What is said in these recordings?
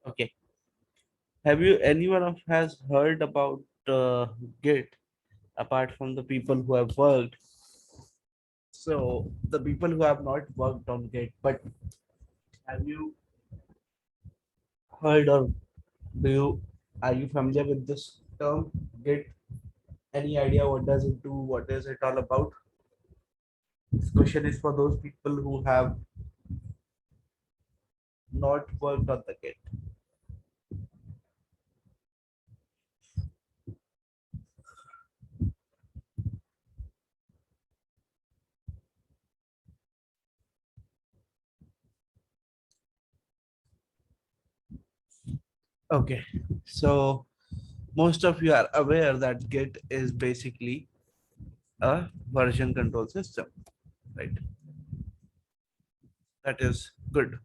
Okay. Have you anyone of has heard about Git apart from the people who have worked? So the people who have not worked on Git, but have you heard or do you are you familiar with this term Git? Any idea what does it do? What is it all about? This question is for those people who have not worked on the Git. Okay, so most of you are aware that Git is basically a version control system, right? That is good.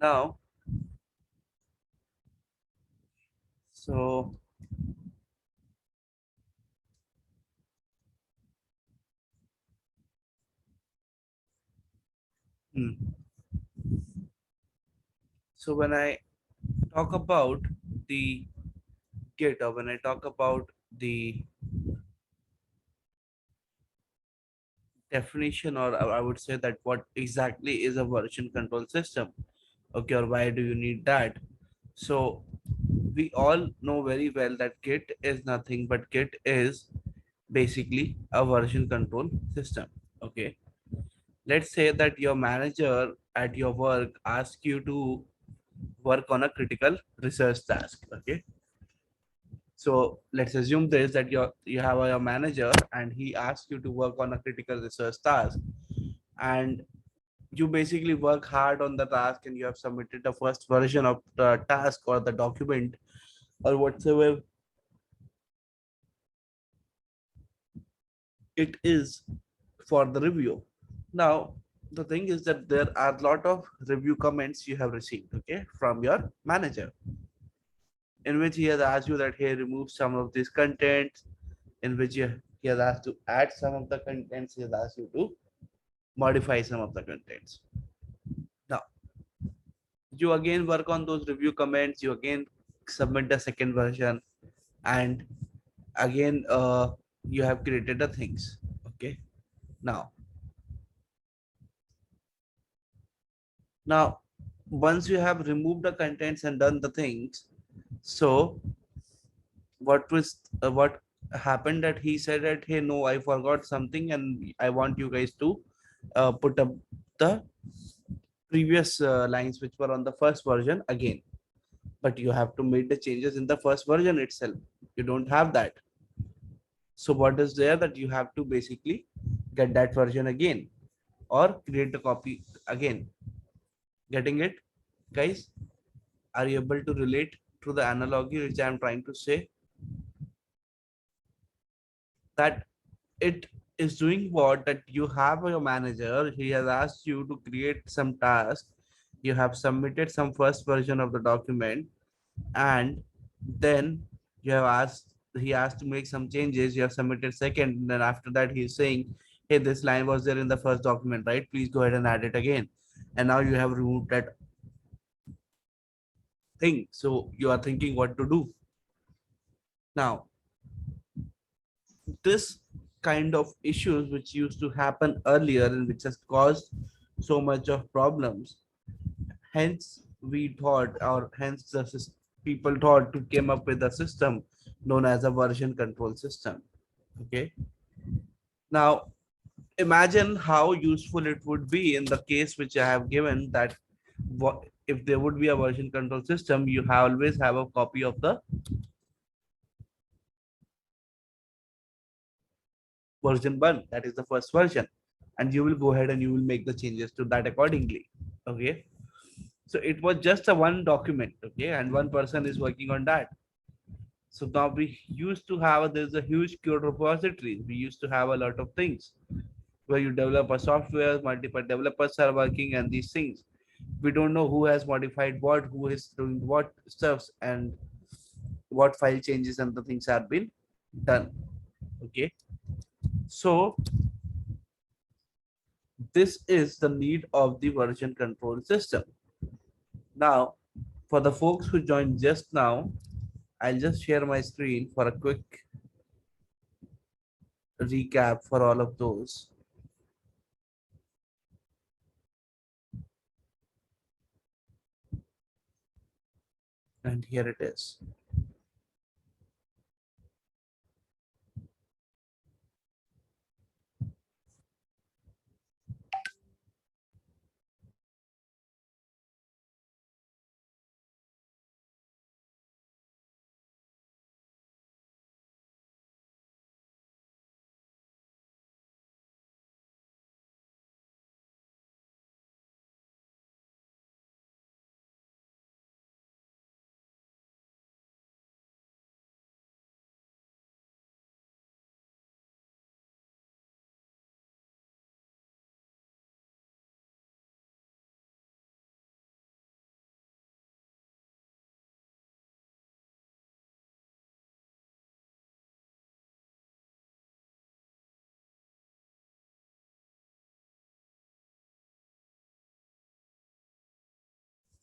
Now, so hmm, so when I talk about the Git or when I talk about the definition or I would say that what exactly is a version control system, okay, or why do you need that? So we all know very well that Git is nothing but Git is basically a version control system. Okay, let's say that your manager at your work asks you to work on a critical research task. Okay, so let's assume this that you have your manager and he asks you to work on a critical research task, and you basically work hard on the task and you have submitted the first version of the task or the document or whatsoever it is for the review. Now, the thing is that there are a lot of review comments you have received, okay, from your manager, in which he has asked you that hey, remove some of these contents, in which he has asked to add some of the contents, he has asked you to modify some of the contents. Now, you again work on those review comments, you again submit the second version, and again you have created the things. Okay. Now, now once you have removed the contents and done the things, so what happened that he said that hey no, I forgot something and I want you guys to put up the previous lines which were on the first version again, but you have to make the changes in the first version itself. You don't have that. So what is there that you have to basically get that version again or create a copy again. Getting it, guys? Are you able to relate to the analogy which I am trying to say? That it is doing what that you have your manager, he has asked you to create some task, you have submitted some first version of the document, and then you have asked he asked to make some changes, you have submitted second, and then after that he's saying hey, this line was there in the first document, right? Please go ahead and add it again. And now you have removed that thing, so you are thinking what to do now. This kind of issues which used to happen earlier and which has caused so much of problems, hence we thought or hence the people thought to came up with a system known as a version control system. Okay, now imagine how useful it would be in the case which I have given, that what if there would be a version control system, you always have a copy of the version 1, that is the first version, and you will go ahead and you will make the changes to that accordingly. Okay, so it was just a one document, okay, and one person is working on that. So now we used to have, there's a huge code repository, we used to have a lot of things where you develop a software, multiple developers are working and these things, we don't know who has modified what, who is doing what stuffs, and what file changes and the things have been done. Okay, so This is the need of the version control system. Now, for the folks who joined just now, I'll just share my screen for a quick recap for all of those. And here it is.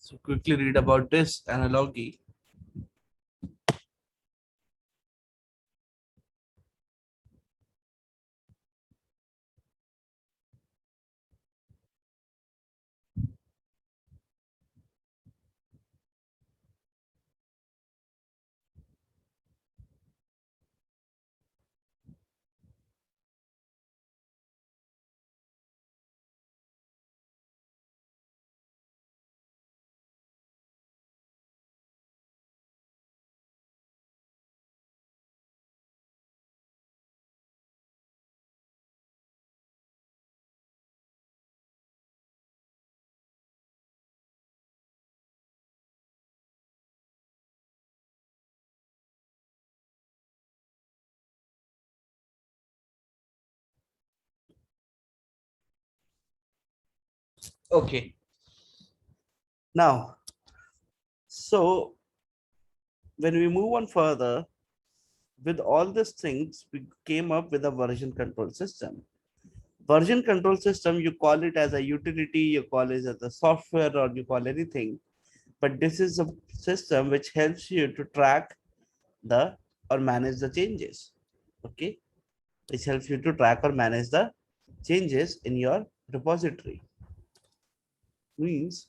So quickly read about this analogy. Okay. Now, so when we move on further, with all these things, we came up with a version control system. Version control system, you call it as a utility, you call it as a software, or you call anything. But this is a system which helps you to track the or manage the changes. Okay, which helps you to track or manage the changes in your repository. Means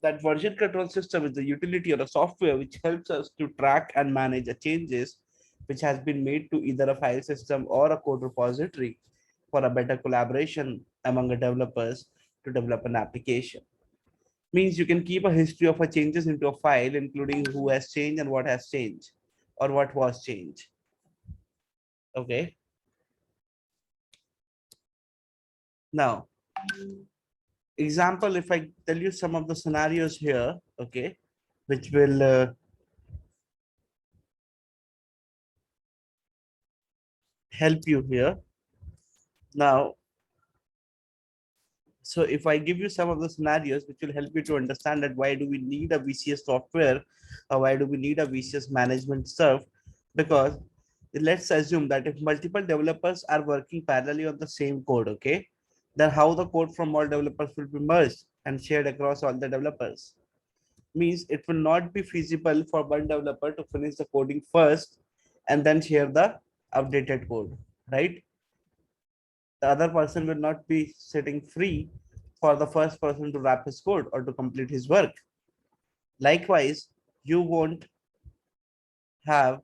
that version control system is the utility or a software which helps us to track and manage the changes which has been made to either a file system or a code repository for a better collaboration among the developers to develop an application. Means you can keep a history of a changes into a file, including who has changed and what has changed or what was changed. Okay. Now, example, if I tell you some of the scenarios here, okay, which will help you here. Now, so if I give you some of the scenarios which will help you to understand that why do we need a VCS software or why do we need a VCS management stuff? Because let's assume that if multiple developers are working parallelly on the same code, okay, then how the code from all developers will be merged and shared across all the developers? Means it will not be feasible for one developer to finish the coding first and then share the updated code, right? The other person will not be sitting free for the first person to wrap his code or to complete his work. Likewise, you won't have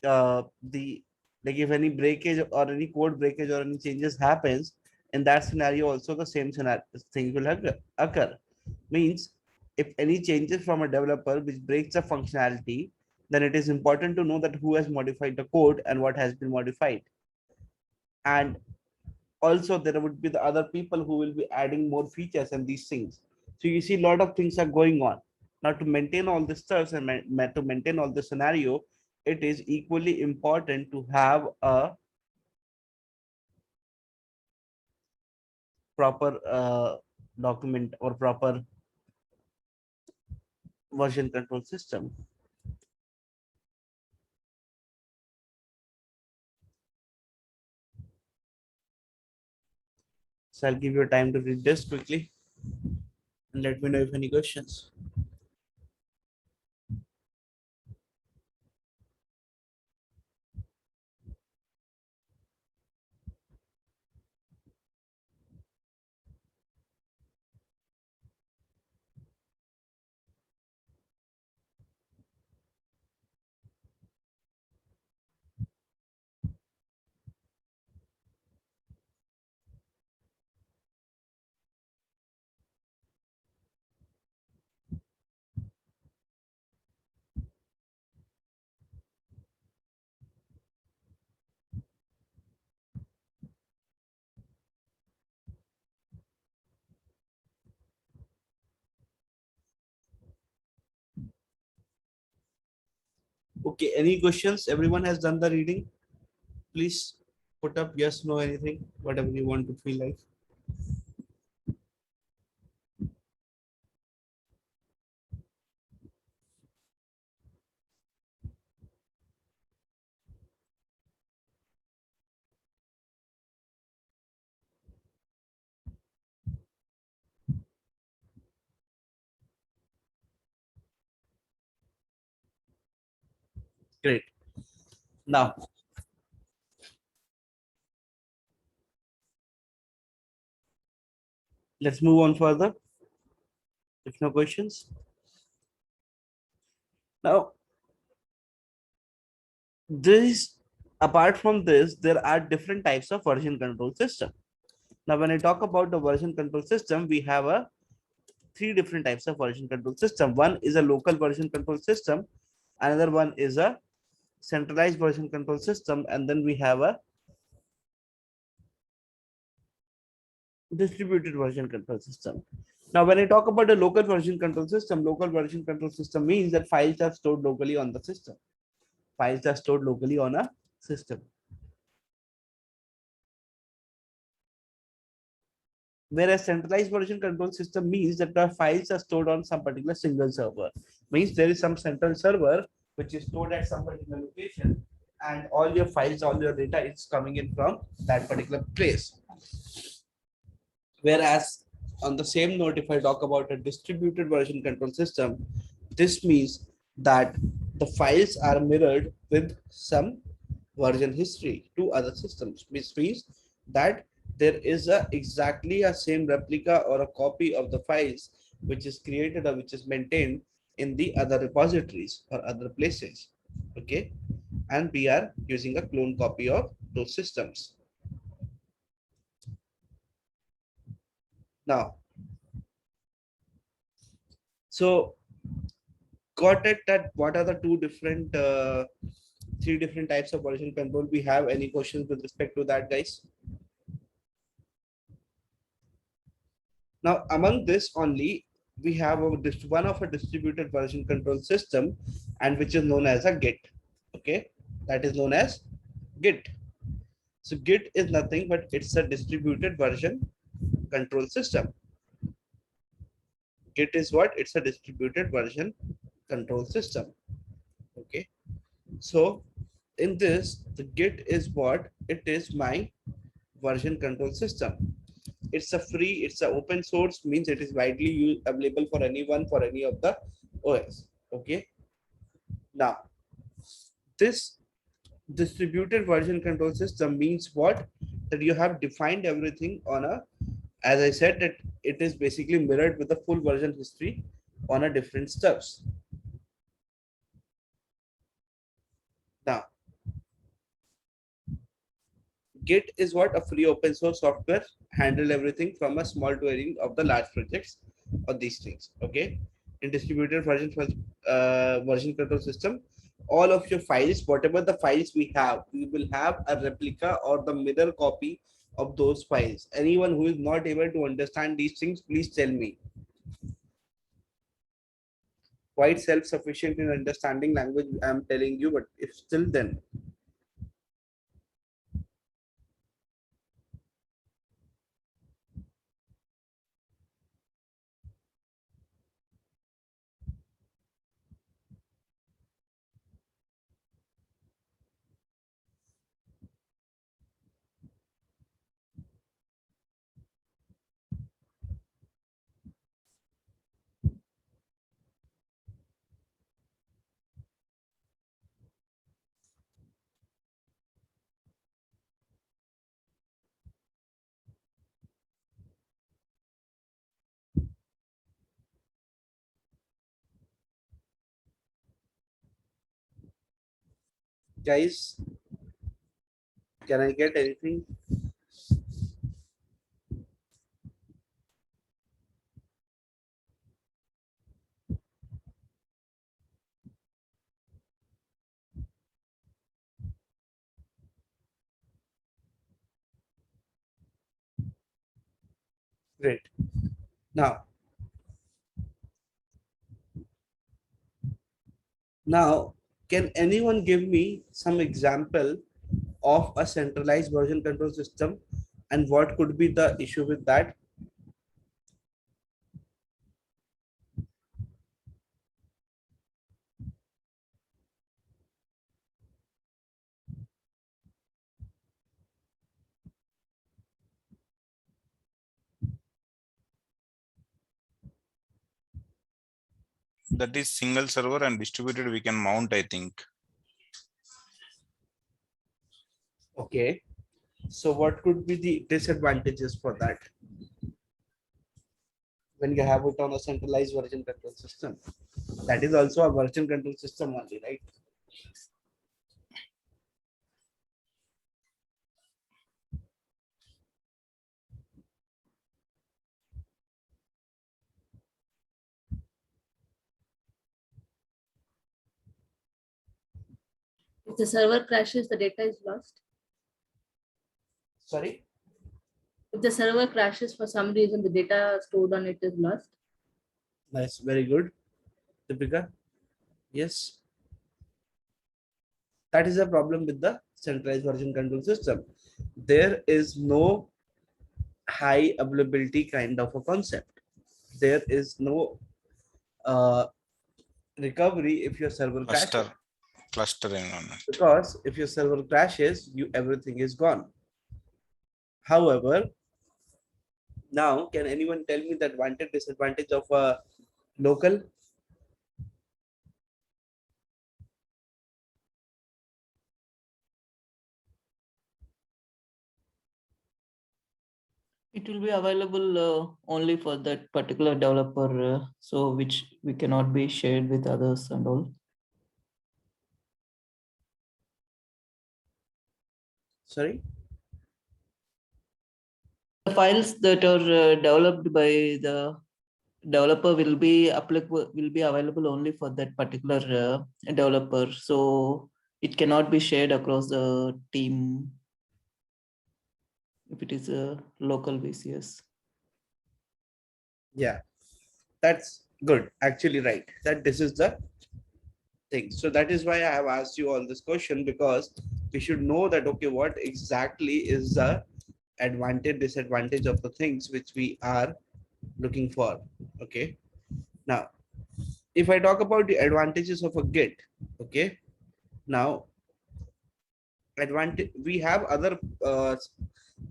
the like if any breakage or any code breakage or any changes happens in that scenario, also the same scenario thing will occur. Means if any changes from a developer which breaks a functionality, then it is important to know that who has modified the code and what has been modified. And also there would be the other people who will be adding more features and these things. So you see a lot of things are going on. Now to maintain all the stuff and to maintain all the scenario, it is equally important to have a proper document or proper version control system. So I'll give you time to read this quickly and let me know if any questions. Okay, any questions? Everyone has done the reading. Please put up yes, no, anything, whatever you want to feel like. Great. Now, let's move on further. If no questions. Now, this apart from this, there are different types of version control system. Now, when I talk about the version control system, we have a three different types of version control system. One is a local version control system, another one is a centralized version control system, and then we have a distributed version control system. Now, when I talk about a local version control system means that files are stored locally on the system. Files are stored locally on a system. Whereas centralized version control system means that the files are stored on some particular single server. Means there is some central server which is stored at some particular location, and all your files, all your data is coming in from that particular place. Whereas on the same note, if I talk about a distributed version control system, this means that the files are mirrored with some version history to other systems, which means that there is a exactly a same replica or a copy of the files which is created or which is maintained in the other repositories or other places. Okay, and we are using a clone copy of those systems. Now, so got it that what are the three different types of version control we have. Any questions with respect to that, guys? Now, among this only, we have one of a distributed version control system, and which is known as a Git. Okay, that is known as Git. So Git is nothing but it's a distributed version control system. Git is what? It's a distributed version control system. Okay, so in this, the Git is what? It is my version control system. It's a free, it's a open source, means it is widely available for anyone for any of the OS. Okay, now this distributed version control system means what? That you have defined everything on a, as I said, that it is basically mirrored with the full version history on a different steps. Now, Git is what? A free open source software, handle everything from a small to any of the large projects or these things. Okay, in distributed version control system, all of your files, whatever the files we have, we will have a replica or the mirror copy of those files. Anyone who is not able to understand these things, please tell me. Quite self-sufficient in understanding language, I'm telling you, but if still then. Guys, can I get anything? Great. Now, can anyone give me some example of a centralized version control system and what could be the issue with that? That is single server and distributed we can mount, I think. Okay. So what could be the disadvantages for that when you have it on a centralized version control system? That is also a version control system only, right? If the server crashes, the data is lost. Sorry? If the server crashes for some reason, the data stored on it is lost. Nice. Very good. Deepika? Yes. That is a problem with the centralized version control system. There is no high availability kind of a concept. There is no recovery if your server crashes. Cluster environment. Because if your server crashes, you everything is gone. However, now can anyone tell me the advantage disadvantage of a local? It will be available only for that particular developer, so which we cannot be shared with others and all. Sorry? The files that are developed by the developer will be applicable, will be available only for that particular developer. So it cannot be shared across the team if it is a local VCS. Yeah, that's good. Actually, right. That this is the thing. So that is why I have asked you all this question, because we should know that okay, what exactly is the advantage, disadvantage of the things which we are looking for. Okay. Now, if I talk about the advantages of a Git, okay. Now, advantage we have other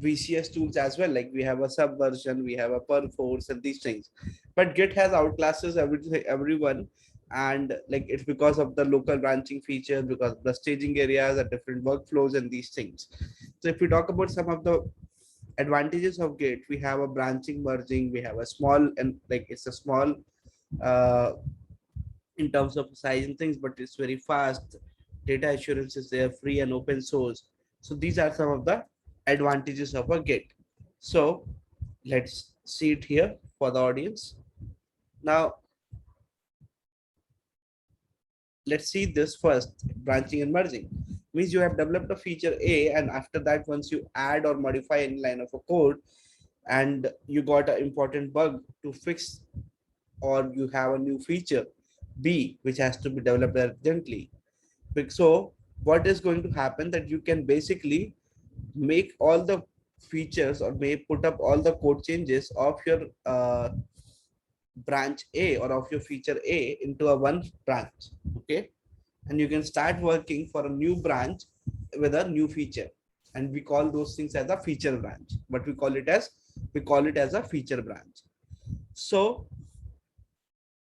VCS tools as well, like we have a subversion, we have a perforce and these things, but Git has outclasses everyone, and like it's because of the local branching features, because the staging areas are different workflows and these things. So if we talk about some of the advantages of Git, we have a branching merging, we have a small, and like it's a small uh, in terms of size and things, but it's very fast. Data assurance is there, free and open source. So these are some of the advantages of a Git. So let's see it here for the audience. Now, let's see this first. Branching and merging means you have developed a feature A, and after that, once you add or modify any line of a code and you got an important bug to fix, or you have a new feature B which has to be developed urgently. So what is going to happen, that you can basically make all the features or may put up all the code changes of your branch A or of your feature A into a one branch. Okay. And you can start working for a new branch with a new feature. And we call those things as a feature branch. But we call it as a feature branch. So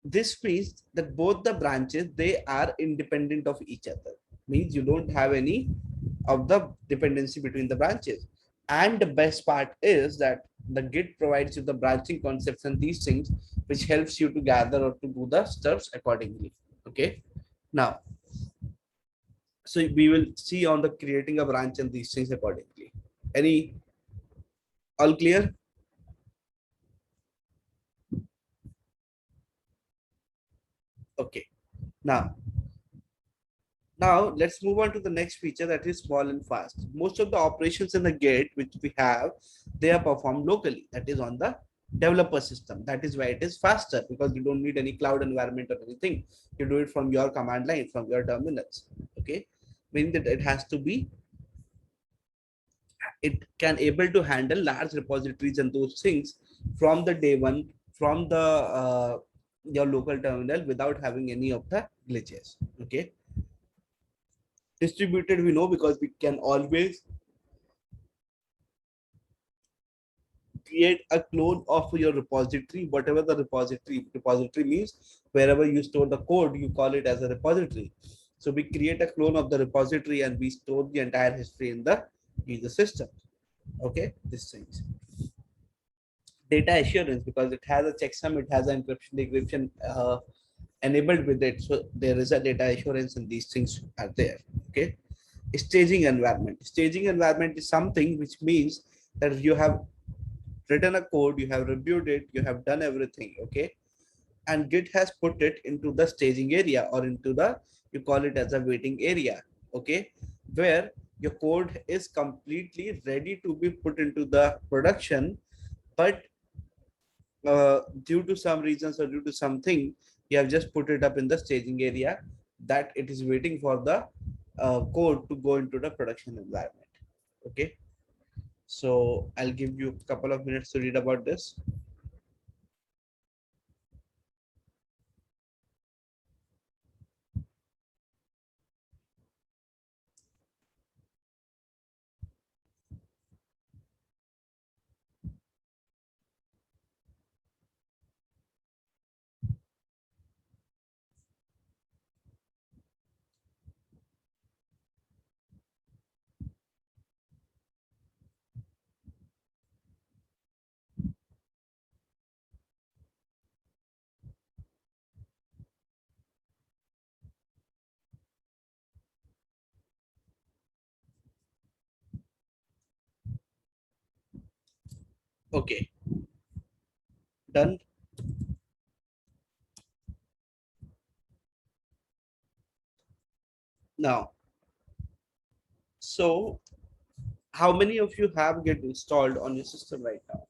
this means that both the branches, they are independent of each other. Means you don't have any of the dependency between the branches. And the best part is that the Git provides you the branching concepts and these things, which helps you to gather or to do the steps accordingly. Okay. Now, So we will see on the creating a branch and these things accordingly. Any all clear? Okay. Now, let's move on to the next feature, that is small and fast. Most of the operations in the Git which we have, they are performed locally. That is on the developer system. That is why it is faster, because you don't need any cloud environment or anything. You do it from your command line, from your terminals. Okay, meaning that it can able to handle large repositories and those things from the day one, from the your local terminal, without having any of the glitches. Okay, distributed we know, because we can always create a clone of your repository, whatever the repository means. Wherever you store the code, you call it as a repository. So we create a clone of the repository and we store the entire history in the user system. Okay, this things. Data assurance, because it has a checksum, it has an encryption decryption enabled with it, so there is a data assurance and these things are there. Okay, staging environment is something which means that you have written a code, you have reviewed it, you have done everything. Okay, and Git has put it into the staging area, or into the, you call it as a waiting area. Okay, where your code is completely ready to be put into the production, but due to some reasons or due to something, you have just put it up in the staging area, that it is waiting for the code to go into the production environment. Okay, so I'll give you a couple of minutes to read about this. Okay, done. Now, so how many of you have Git installed on your system right now?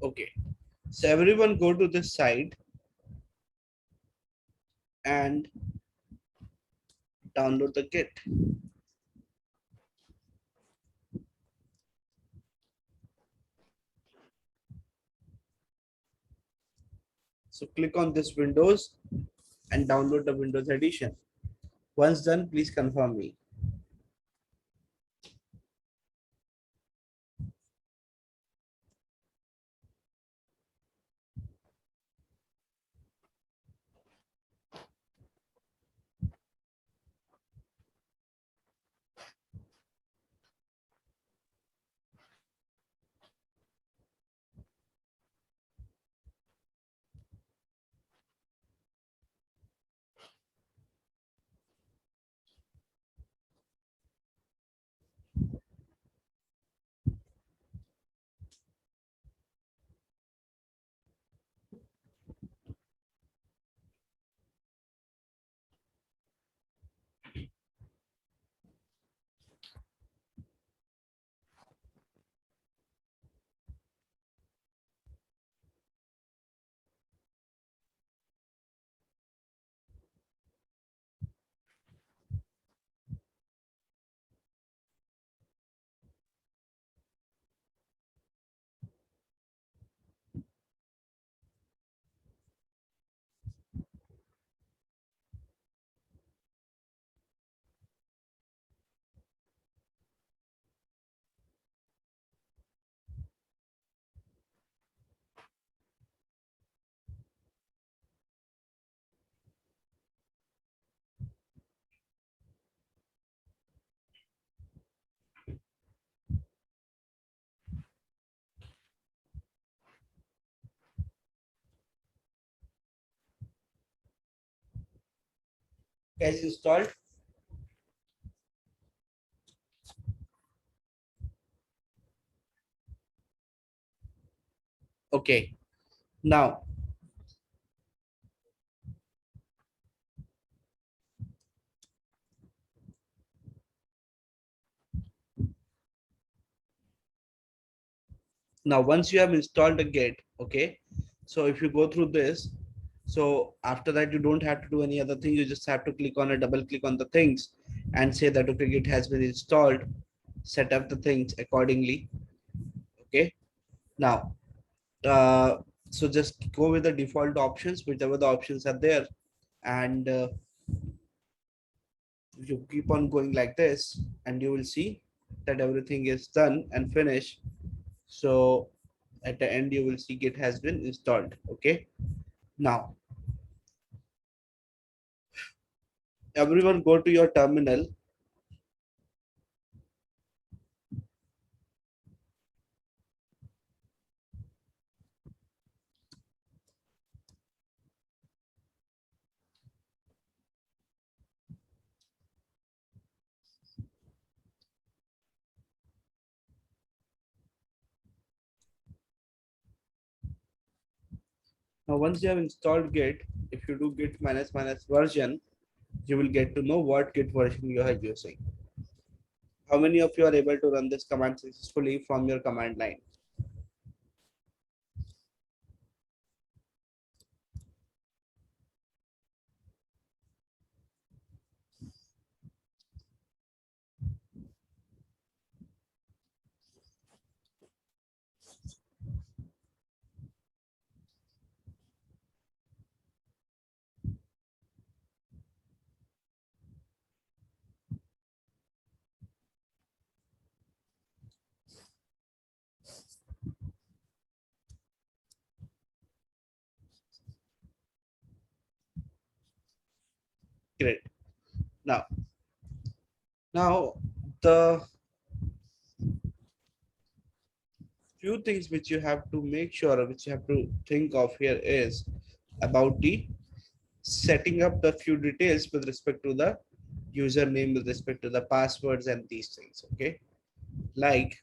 Okay, so everyone go to this site and download the Git. So click on this Windows and download the Windows edition. Once done, please confirm me. Guys, installed. Okay. Now, once you have installed a Git, okay. So if you go through this, so after that you don't have to do any other thing. You just have to click on a double click on the things and say that okay, Git has been installed. Set up the things accordingly. Okay. Now, so just go with the default options, whichever the options are there, and you keep on going like this, and you will see that everything is done and finished. So at the end, you will see Git has been installed. Okay. Now, everyone go to your terminal. Now, once you have installed Git, if you do git minus minus version, you will get to know what Git version you are using. How many of you are able to run this command successfully from your command line? Great. Now, the few things which you have to make sure, which you have to think of here is about the setting up the few details with respect to the username, with respect to the passwords and these things. Okay. Like,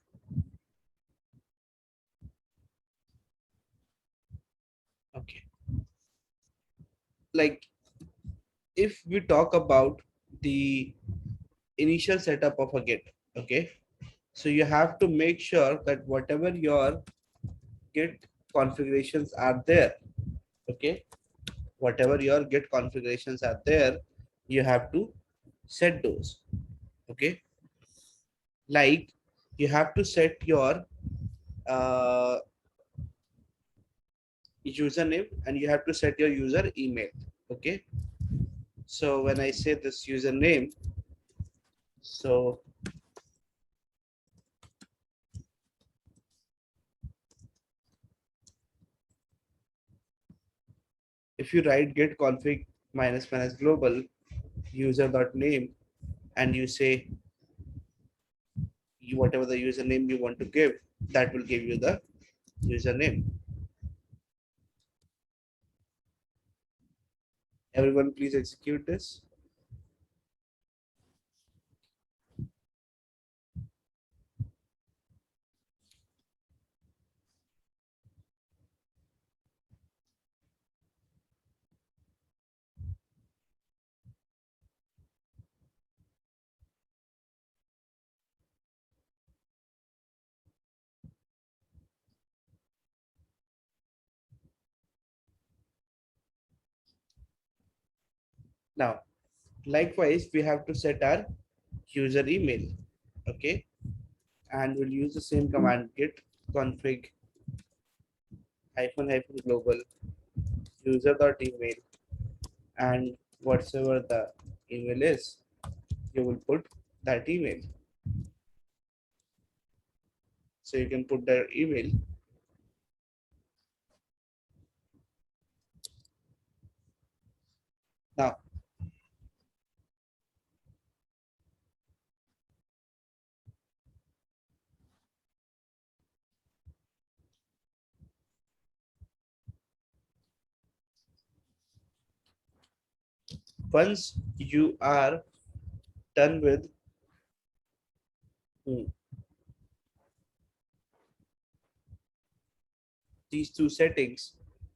okay. Like if we talk about the initial setup of a Git, okay. So you have to make sure that whatever your Git configurations are there, okay, whatever your Git configurations are there, you have to set those. Okay. Like you have to set your uh, username and you have to set your user email. Okay. So when I say this username, so if you write git config minus minus global user dot name and you say whatever the username you want to give, that will give you the username. Everyone please execute this. Now, likewise, we have to set our user email. Okay. And we'll use the same command git config hyphen hyphen global user dot email, and whatsoever the email is, you will put that email. So you can put their email. Now, once you are done with these two settings,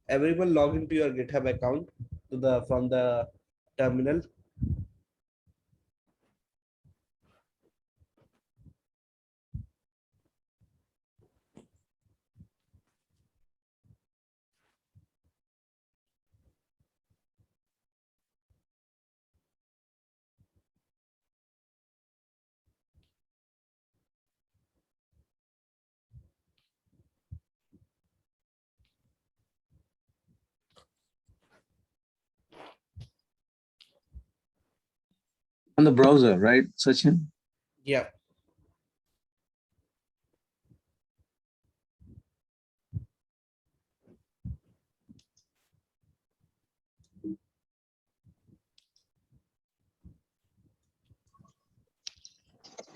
everyone log into your GitHub account to the from the terminal. On the browser, right, Sachin? Yeah.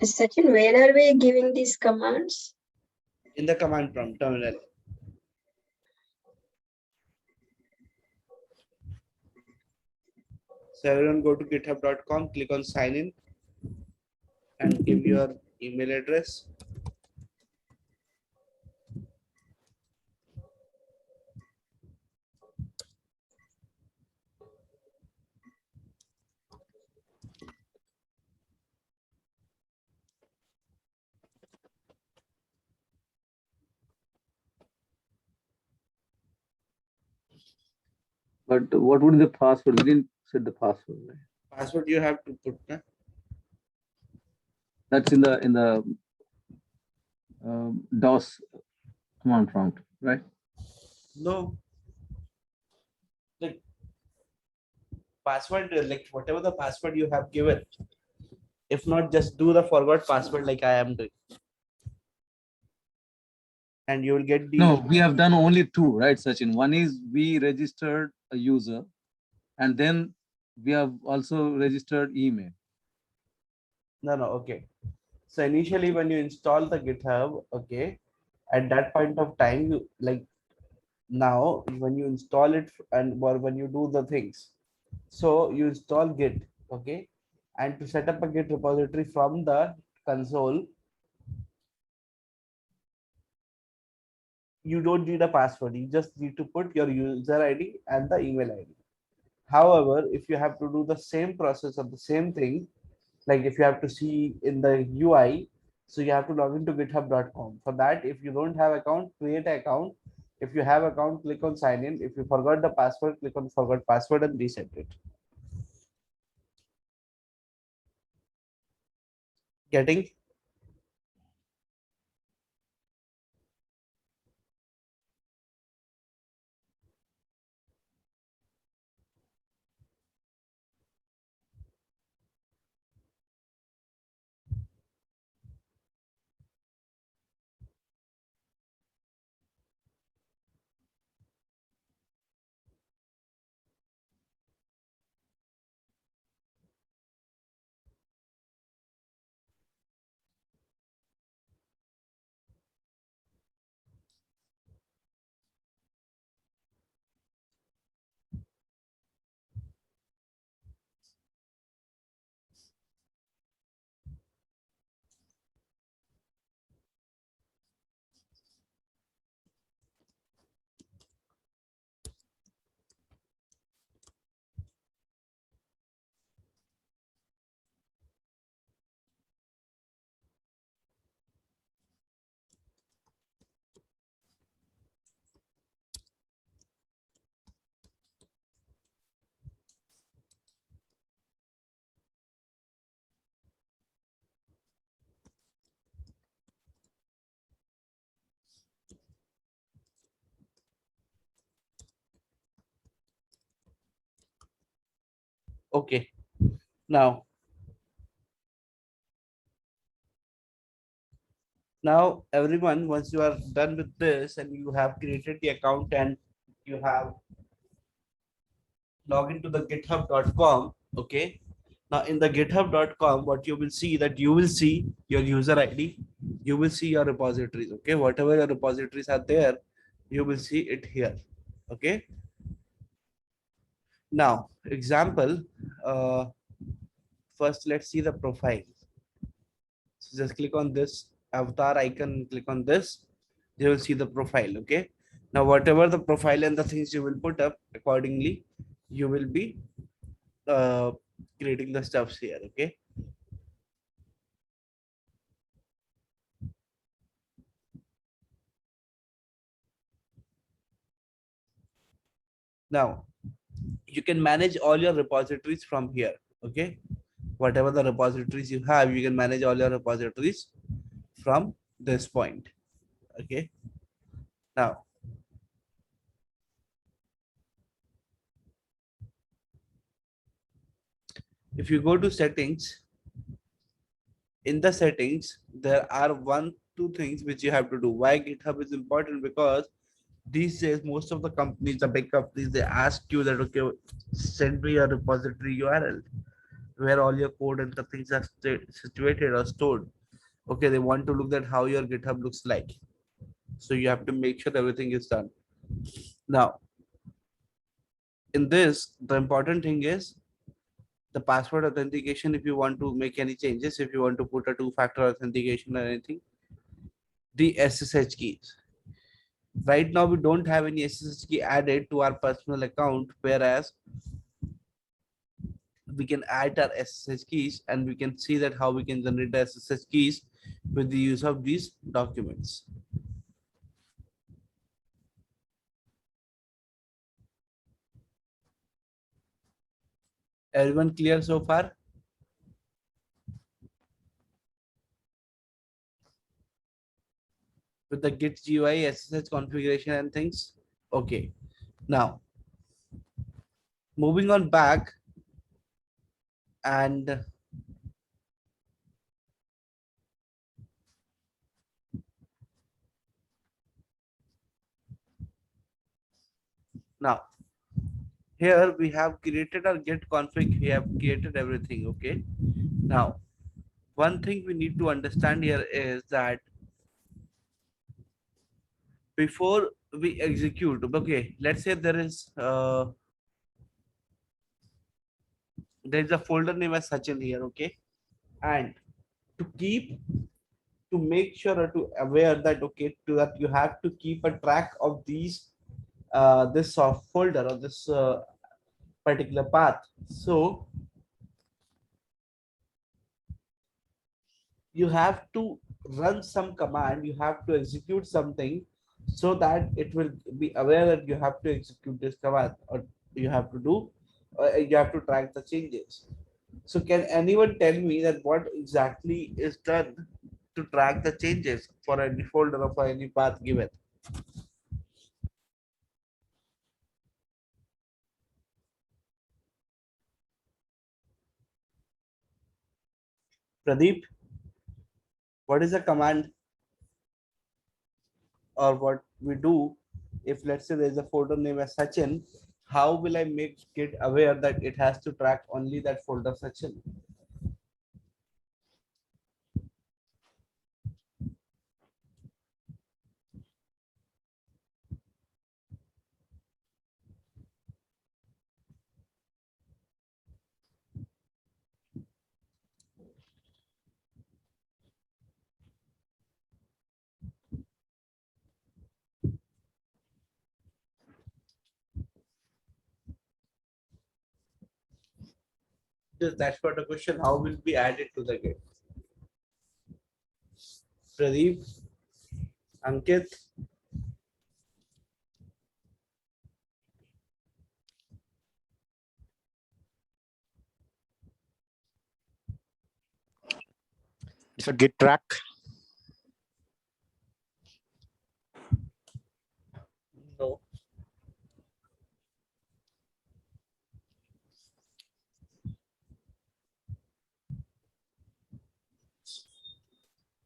Sachin, where are we giving these commands? In the command prompt terminal. So everyone go to github.com, click on sign in and give your email address. But what would be the password? We didn't set the password. Right? Password you have to put. That's in the DOS command prompt, right? No. Like password, like whatever the password you have given. If not, just do the forgot password like I am doing. And you will get the. No, we have done only two, right, Sachin? One is we registered a user, and then we have also registered email. No, okay. So initially when you install the GitHub, okay, at that point of time, you like now when you install it and or when you do the things, so you install Git, okay, and to set up a Git repository from the console, you don't need a password. You just need to put your user ID and the email ID. However, if you have to do the same process of the same thing, like if you have to see in the UI, so you have to log into github.com. For that, if you don't have account, create an account. If you have account, click on sign in. If you forgot the password, click on forgot password and reset it. Getting? Okay. Now everyone, once you are done with this and you have created the account and you have log into the github.com, okay. Now in the github.com, what you will see that you will see your user ID, you will see your repositories, okay. Whatever your repositories are there, you will see it here, okay. Now, example, first let's see the profile. So just click on this avatar icon, click on this, you will see the profile. Okay. Now, whatever the profile and the things you will put up accordingly, you will be uh, creating the stuffs here. Okay. Now, you can manage all your repositories from here. Okay. Whatever the repositories you have, you can manage all your repositories from this point. Okay. Now, if you go to settings, in the settings, there are two things which you have to do. Why GitHub is important? Because these days, most of the companies, the big companies, they ask you that, okay, send me your repository URL where all your code and the things are situated or stored. Okay, they want to look at how your GitHub looks like. So you have to make sure everything is done. Now, in this, the important thing is the password authentication. If you want to make any changes, if you want to put a two-factor authentication or anything, the SSH keys. Right now, we don't have any SSH key added to our personal account, whereas we can add our SSH keys and we can see that how we can generate the SSH keys with the use of these documents. Everyone clear so far? With the Git GUI, SSH configuration and things? Okay. Now, moving on back, and now here we have created our Git config, we have created everything. Okay. Now, one thing we need to understand here is that before we execute, okay, let's say there is a folder name as Sachin here. Okay. And to keep, to make sure or to aware that, okay, to that you have to keep a track of these this soft folder or this particular path. So you have to run some command, you have to execute something so that it will be aware that you have to execute this command, or you have to do, you have to track the changes. So can anyone tell me that what exactly is done to track the changes for any folder or for any path given? Pradeep, what is the command or what we do if, let's say, there's a folder name as Sachin? How will I make it aware that it has to track only that folder Sachin? Just that's what the question. How will be added to the Git? Pradeep, Ankit, It's a Git track. no.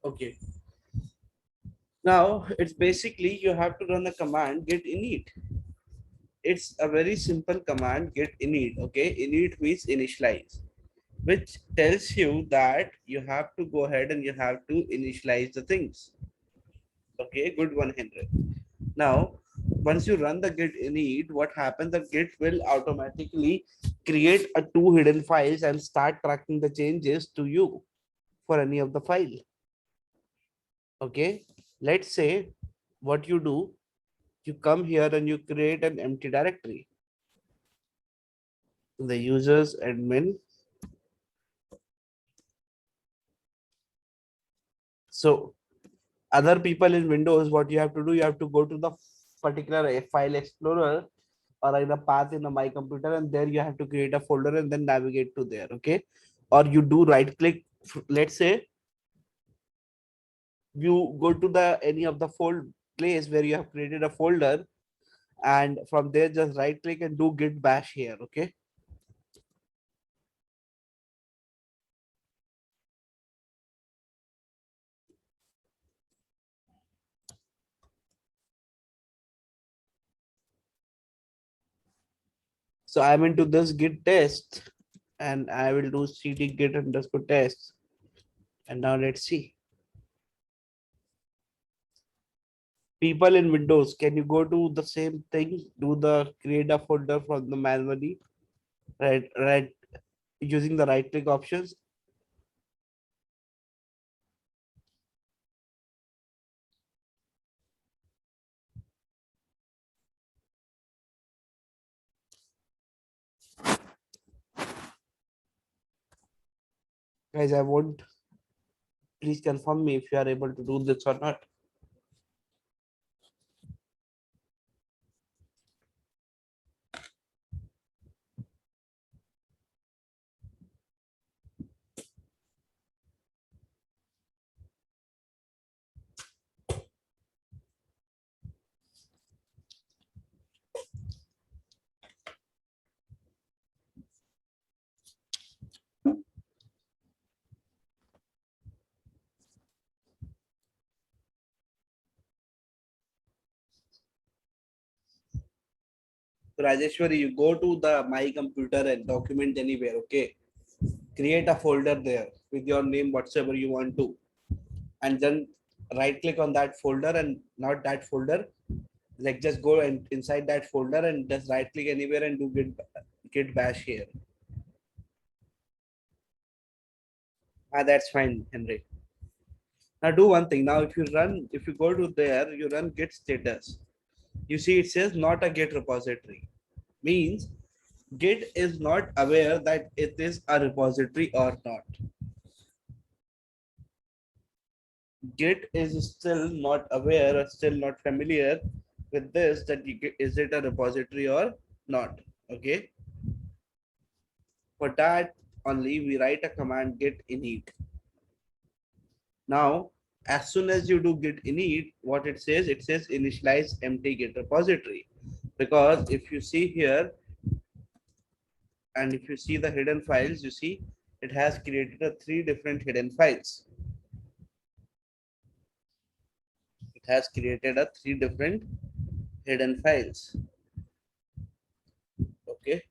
Okay. Now it's basically you have to run a command git init. It's a very simple command, git init. Okay, init means initialize, which tells you that you have to go ahead and you have to initialize the things. Okay, good one, Henry. Now, once you run the git init, what happens that git will automatically create a two hidden files and start tracking the changes to you for any of the file. Okay, let's say what you do, you come here and you create an empty directory. The users admin. So other people in Windows, what you have to do, you have to go to the particular file explorer or in a path in a my computer, and there you have to create a folder and then navigate to there. Okay, or you do right click. Let's say you go to the any of the place where you have created a folder, and from there just right click and do git bash here. Okay, so I'm into this git test and I will do cd git underscore test. And now let's see. People in Windows, can you go to the same thing, do the create a folder from the manually, right, using the right click options? Guys, I won't, please confirm me if you are able to do this or not. Rajeshwari, you go to the my computer and document anywhere. Okay, create a folder there with your name, whatsoever you want to, and then right click on that folder and not that folder. Like just go and inside that folder and just right click anywhere and do git bash here. Ah, that's fine, Henry. Now do one thing. Now, if you go to there, you run git status. You see, it says not a git repository. Means Git is not aware that it is a repository or not. Git is still not aware or still not familiar with this, that is it a repository or not. Okay. For that only we write a command git init. Now, as soon as you do git init, what it says initialize empty git repository. Because if you see here, and if you see the hidden files, you see it has created a 3 different hidden files. It has created a 3 different hidden files. Okay.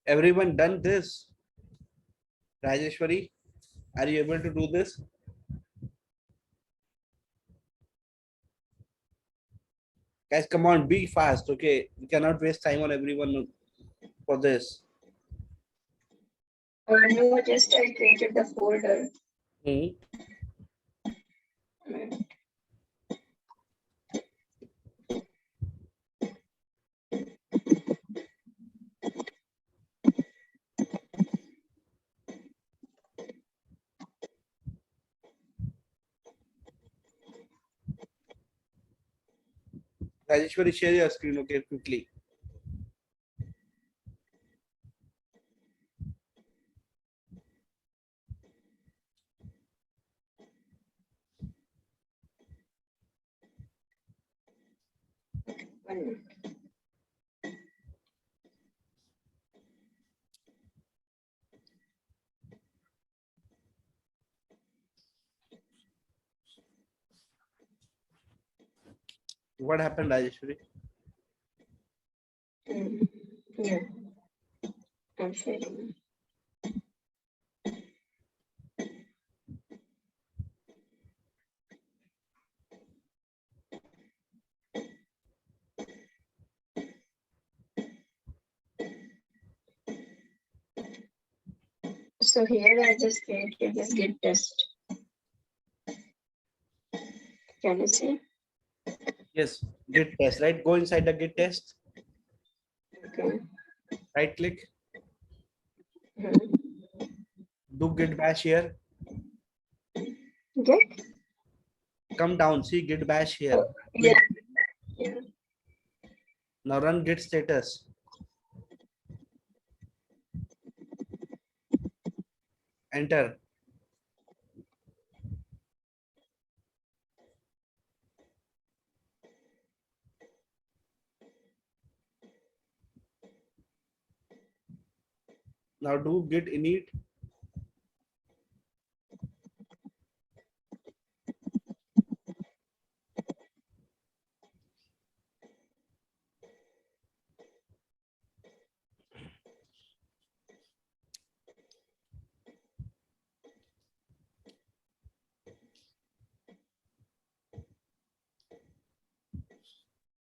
Everyone done this? Rajeshwari, are you able to do this? Guys, come on, be fast. Okay. We cannot waste time on everyone for this. No, just I created the folder. Hmm. Rajeshwari, share your screen, okay, quickly. One minute. What happened, Rajeshwari? Yeah, I'm sharing. So here I just created this git test. Can you see? Yes, git test, right? Go inside the git test, Okay. right click, Mhm. do git bash here, Git? come down, see git bash here. Yeah. Yeah. Now run git status, enter. Now do git init,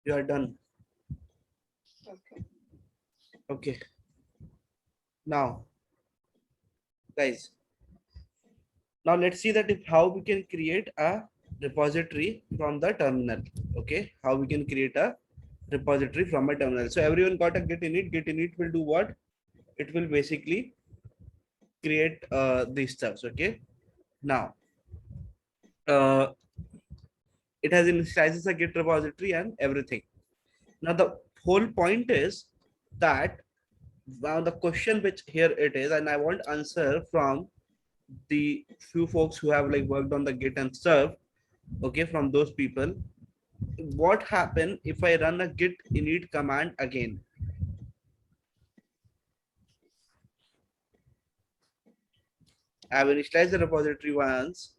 you are done. Okay. Okay, now guys, now let's see that if how we can create a repository from the terminal. Okay, how we can create a repository from a terminal. So everyone got a git init. Git init will do what? It will basically create these stuffs. Okay, now uh, it has initializes a git repository and everything. Now the whole point is that now the question which here it is, and I want answer from the few folks who have like worked on the git and stuff. Okay, from those people, what happen if I run a git init command again? I've initialized the repository once.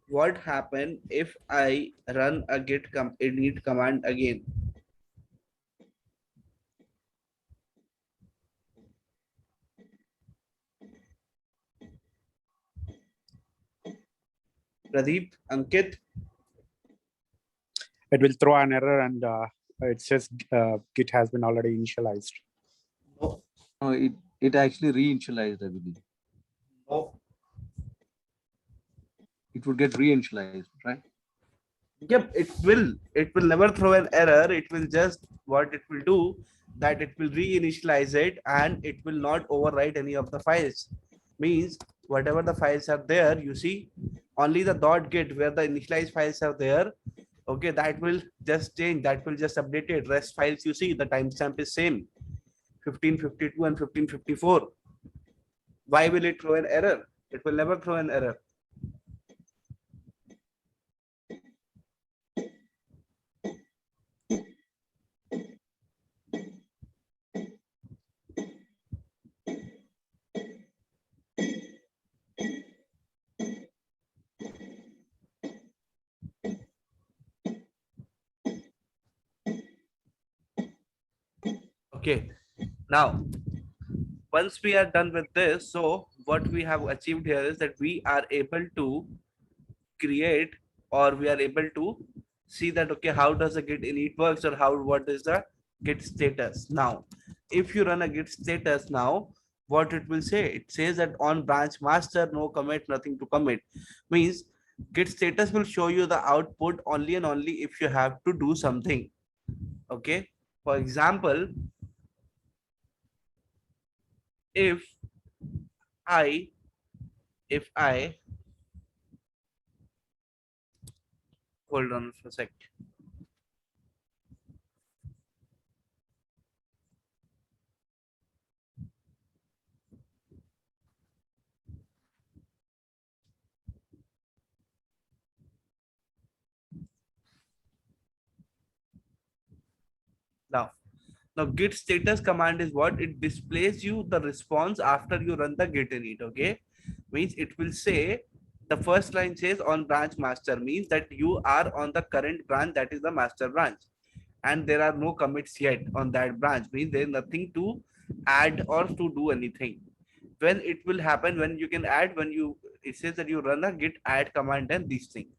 What happen if I run a git init command again? Pradeep, Ankit, It will throw an error and it says Git has been already initialized. no, No, it actually reinitialized, I believe. no. It would get reinitialized, right? Yep, it will. It will never throw an error. It will just what it will do that it will reinitialize it and it will not overwrite any of the files. Means whatever the files are there, you see, only the .git where the initialized files are there. Okay, that will just change. That will just update it. Rest files, you see, the timestamp is same, 1552 and 1554. Why will it throw an error? It will never throw an error. Okay, now once we are done with this, so what we have achieved here is that we are able to create, or we are able to see that okay, how does the git init works, or how what is the git status. Now if you run a git status, now what it will say, it says that on branch master no commit, nothing to commit. Means git status will show you the output only and only if you have to do something. Okay, for example, if i if I hold on for a sec. Now git status command is what? It displays you the response after you run the git init. Okay, means it will say the first line says on branch master, means that you are on the current branch, that is the master branch, and there are no commits yet on that branch, means there is nothing to add or to do anything. When it will happen, when you can add, when you, it says that you run a git add command and these things.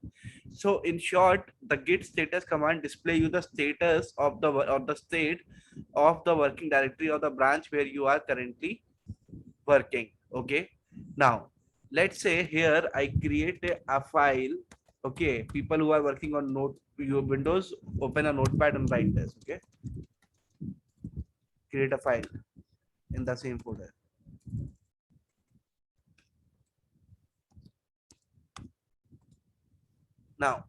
So in short, the git status command display you the status of the or the state of the working directory or the branch where you are currently working. Okay, now let's say here I create a file. Okay, people who are working on note your windows, open a notepad and write this. Okay, create a file in the same folder. Now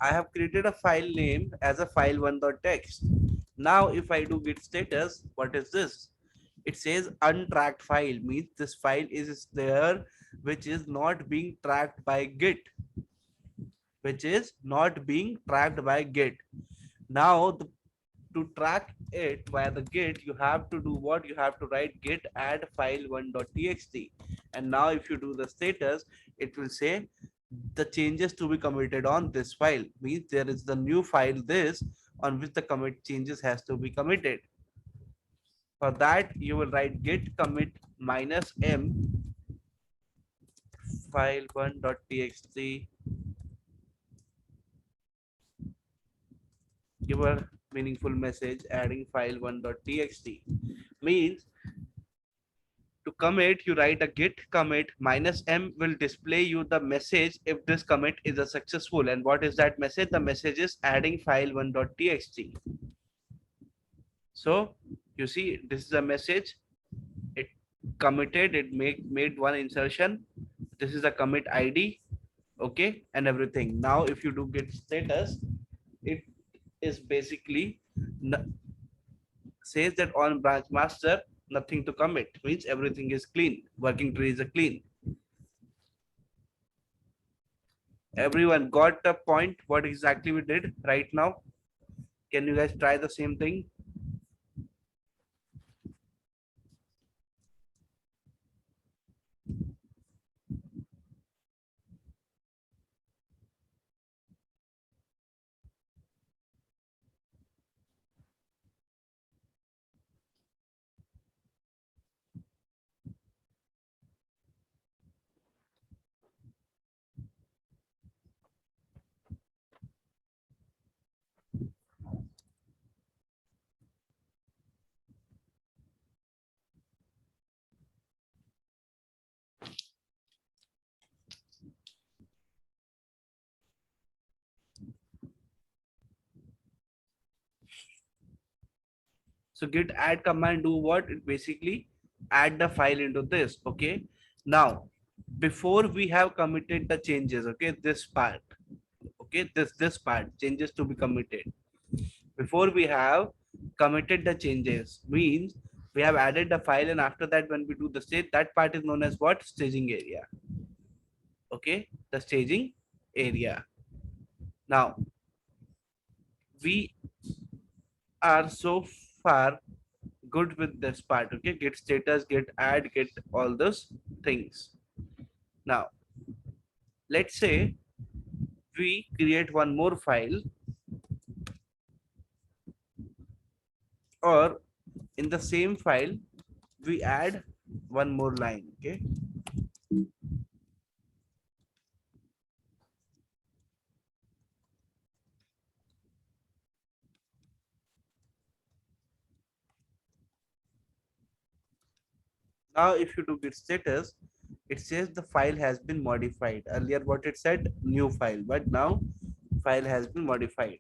I have created a file name as a file1.txt. Now if I do git status, what is this? It says untracked file, means this file is there which is not being tracked by git, which is not being tracked by git. Now to track it via the git, you have to do what? You have to write git add file1.txt, and now if you do the status, it will say the changes to be committed on this file, means there is the new file this on which the commit changes has to be committed. For that you will write git commit -m file1.txt. Give a meaningful message adding file1.txt, means to commit, you write a git commit -m will display you the message if this commit is a successful. And what is that message? The message is adding file1.txt. So you see, this is a message. It committed, it made one insertion. This is the commit ID. Okay, and everything. Now if you do git status, it is basically says that on branch master nothing to commit, means everything is clean, working tree is a clean. Everyone got the point what exactly we did right now? Can you guys try the same thing? So git add command do what? It basically add the file into this. Okay, now before we have committed the changes, okay, this part, okay, this part changes to be committed, before we have committed the changes, means we have added the file, and after that when we do the state, that part is known as what? Staging area. Okay, the staging area. Now we are so far good with this part. Okay, git status, git add, git all those things. Now let's say we create one more file, or in the same file we add one more line. Okay, now if you do git status, it says the file has been modified. Earlier what it said? New file, but now file has been modified.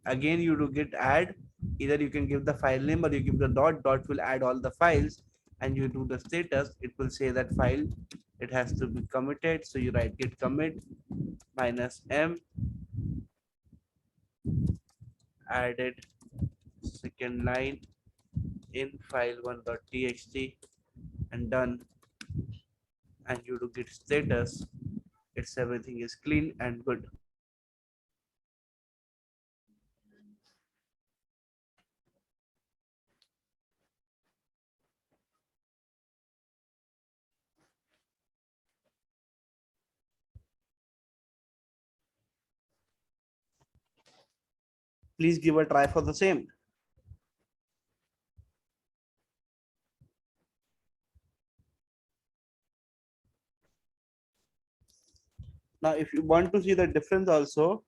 Again you do git add, either you can give the file name or you give the dot will add all the files, and you do the status, it will say that file, it has to be committed. So you write git commit -m added second line in file1.txt and done, and you do git status, it's everything is clean and good. Please give a try for the same. Now, if you want to see the difference also,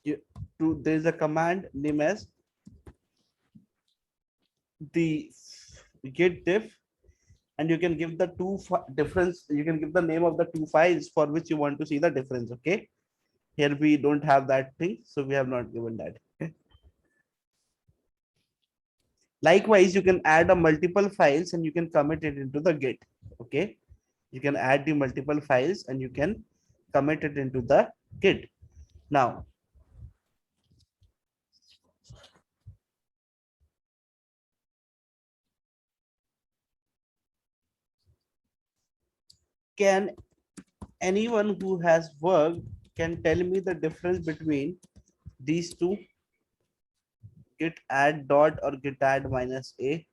there is a command name as the git diff, and you can give the difference. You can give the name of the two files for which you want to see the difference. Okay. Here we don't have that thing, so we have not given that. Okay. Likewise, you can add a multiple files and you can commit it into the Git. Okay. You can add the multiple files and you can commit it into the Git. Now, can anyone who has worked can tell me the difference between these two, git add dot or git add minus a?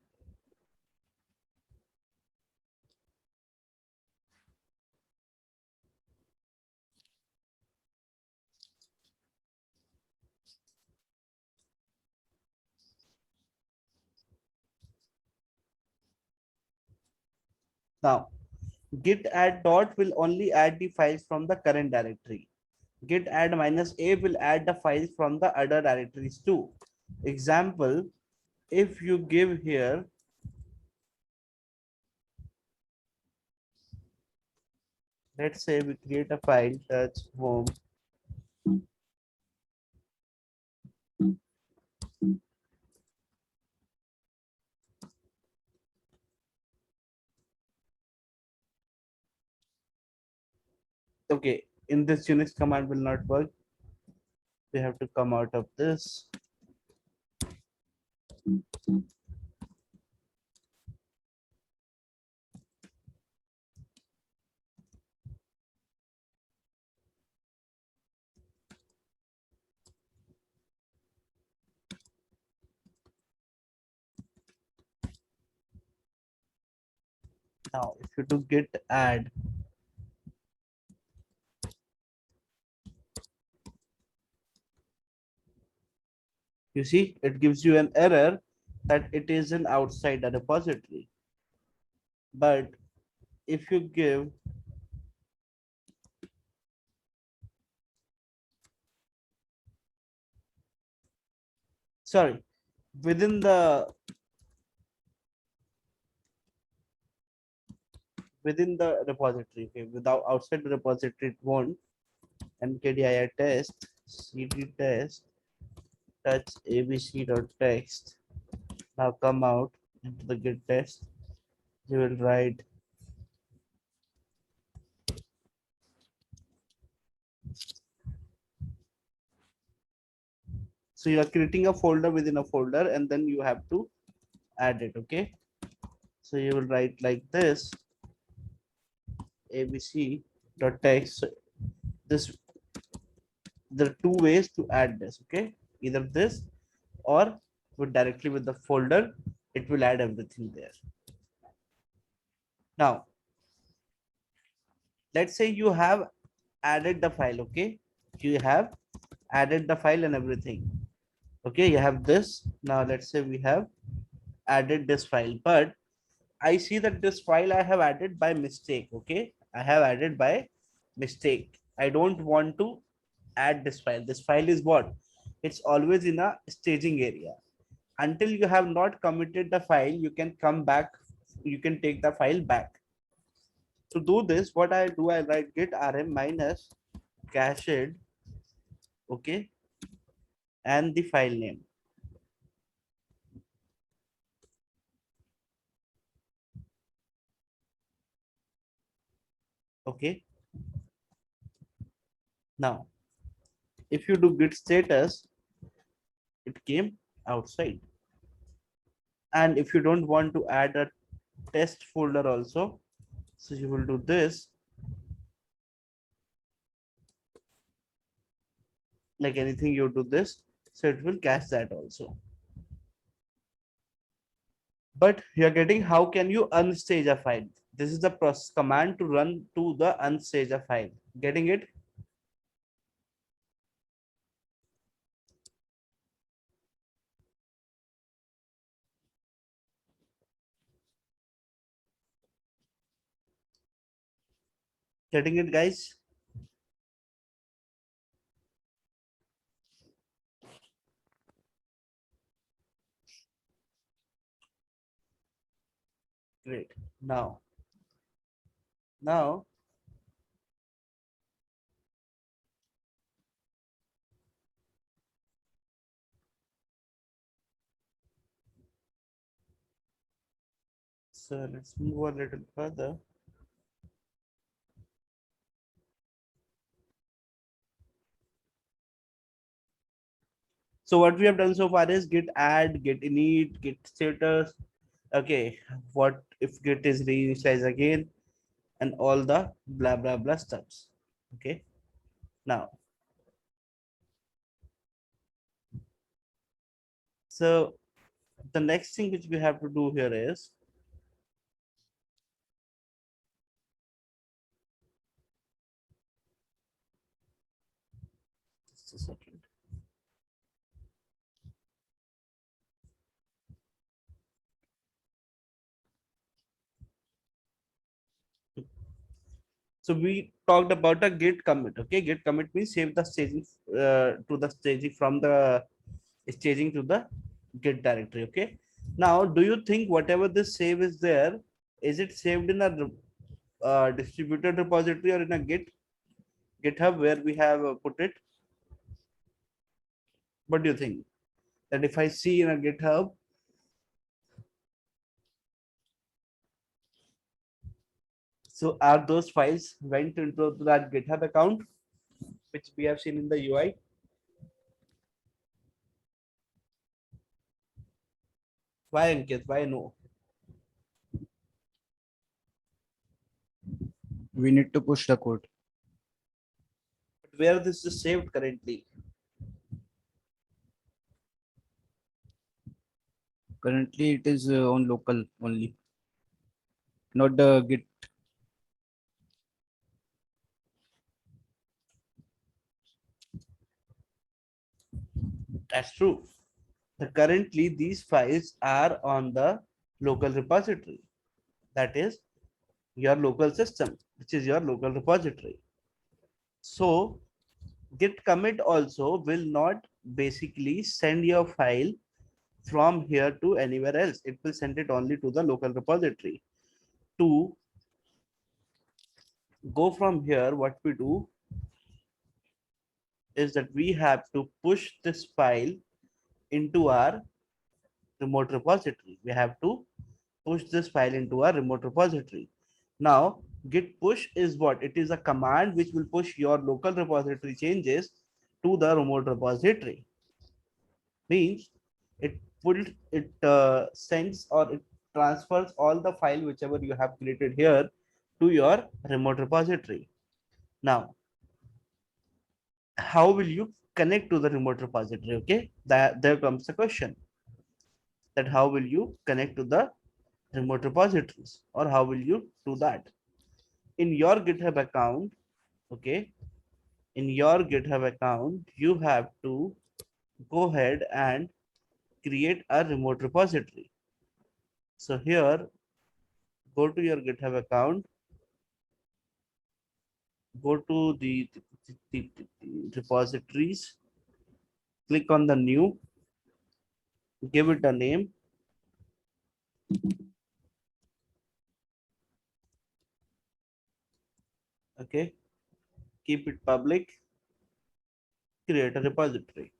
Now, git add dot will only add the files from the current directory. Git add minus a will add the files from the other directories too. Example, if you give here let's say we create a file touch home. Okay, in this Unix command will not work. We have to come out of this. Now, if you do git add, you see it gives you an error that it is an outside the repository. But if you give sorry within the repository, okay, without outside the repository it won't. Mkdir test cd test touch abc.txt. Now come out into the git test. You will write so you are creating a folder within a folder and then you have to add it. Okay, so you will write like this abc.txt. This there are two ways to add this. Okay, either this or with directly with the folder, it will add everything there. Now, let's say you have added the file. Okay, you have added the file and everything. Okay, you have this. Now let's say we have added this file, but I see that this file I have added by mistake. Okay, I have added by mistake. I don't want to add this file. This file is what? It's always in a staging area. Until you have not committed the file, you can come back. You can take the file back. To do this, what I do, I write git rm minus cached, okay, and the file name. Okay. Now, if you do git status, it came outside. And if you don't want to add a test folder also, so you will do this. Like anything you do this, so it will cache that also. But you're getting how can you unstage a file? This is the process command to run to the unstaged file. Getting it? Getting it, guys? Great. Now, so let's move a little further. So what we have done so far is git add, git init, git status. Okay, what if git is reinitialized again, and all the blah blah blah stuffs. Okay, now, so the next thing which we have to do here is just a second. So we talked about a git commit. Okay, git commit means save the staging to the staging from the staging to the git directory. Okay, now do you think whatever this save is there, is it saved in a distributed repository or in a github where we have put it? What do you think? That if I see in a github, so are those files went into that github account which we have seen in the UI? Why, Ankit? Why no? We need to push the code. Where this is saved currently? Currently, it is on local only, not the Git. That's true. Currently, these files are on the local repository. That is your local system, which is your local repository. So git commit also will not basically send your file from here to anywhere else. It will send it only to the local repository. To go from here, what we do is that we have to push this file into our remote repository. We have to push this file into our remote repository. Now, git push is what? It is a command which will push your local repository changes to the remote repository. Means it sends or it transfers all the file whichever you have created here to your remote repository. Now, how will you connect to the remote repository? Okay, that there comes the question that how will you connect to the remote repositories, or how will you do that in your GitHub account? Okay, in your GitHub account you have to go ahead and create a remote repository. So here, go to your GitHub account, go to the repositories, click on the new, give it a name. Okay, keep it public, create a repository.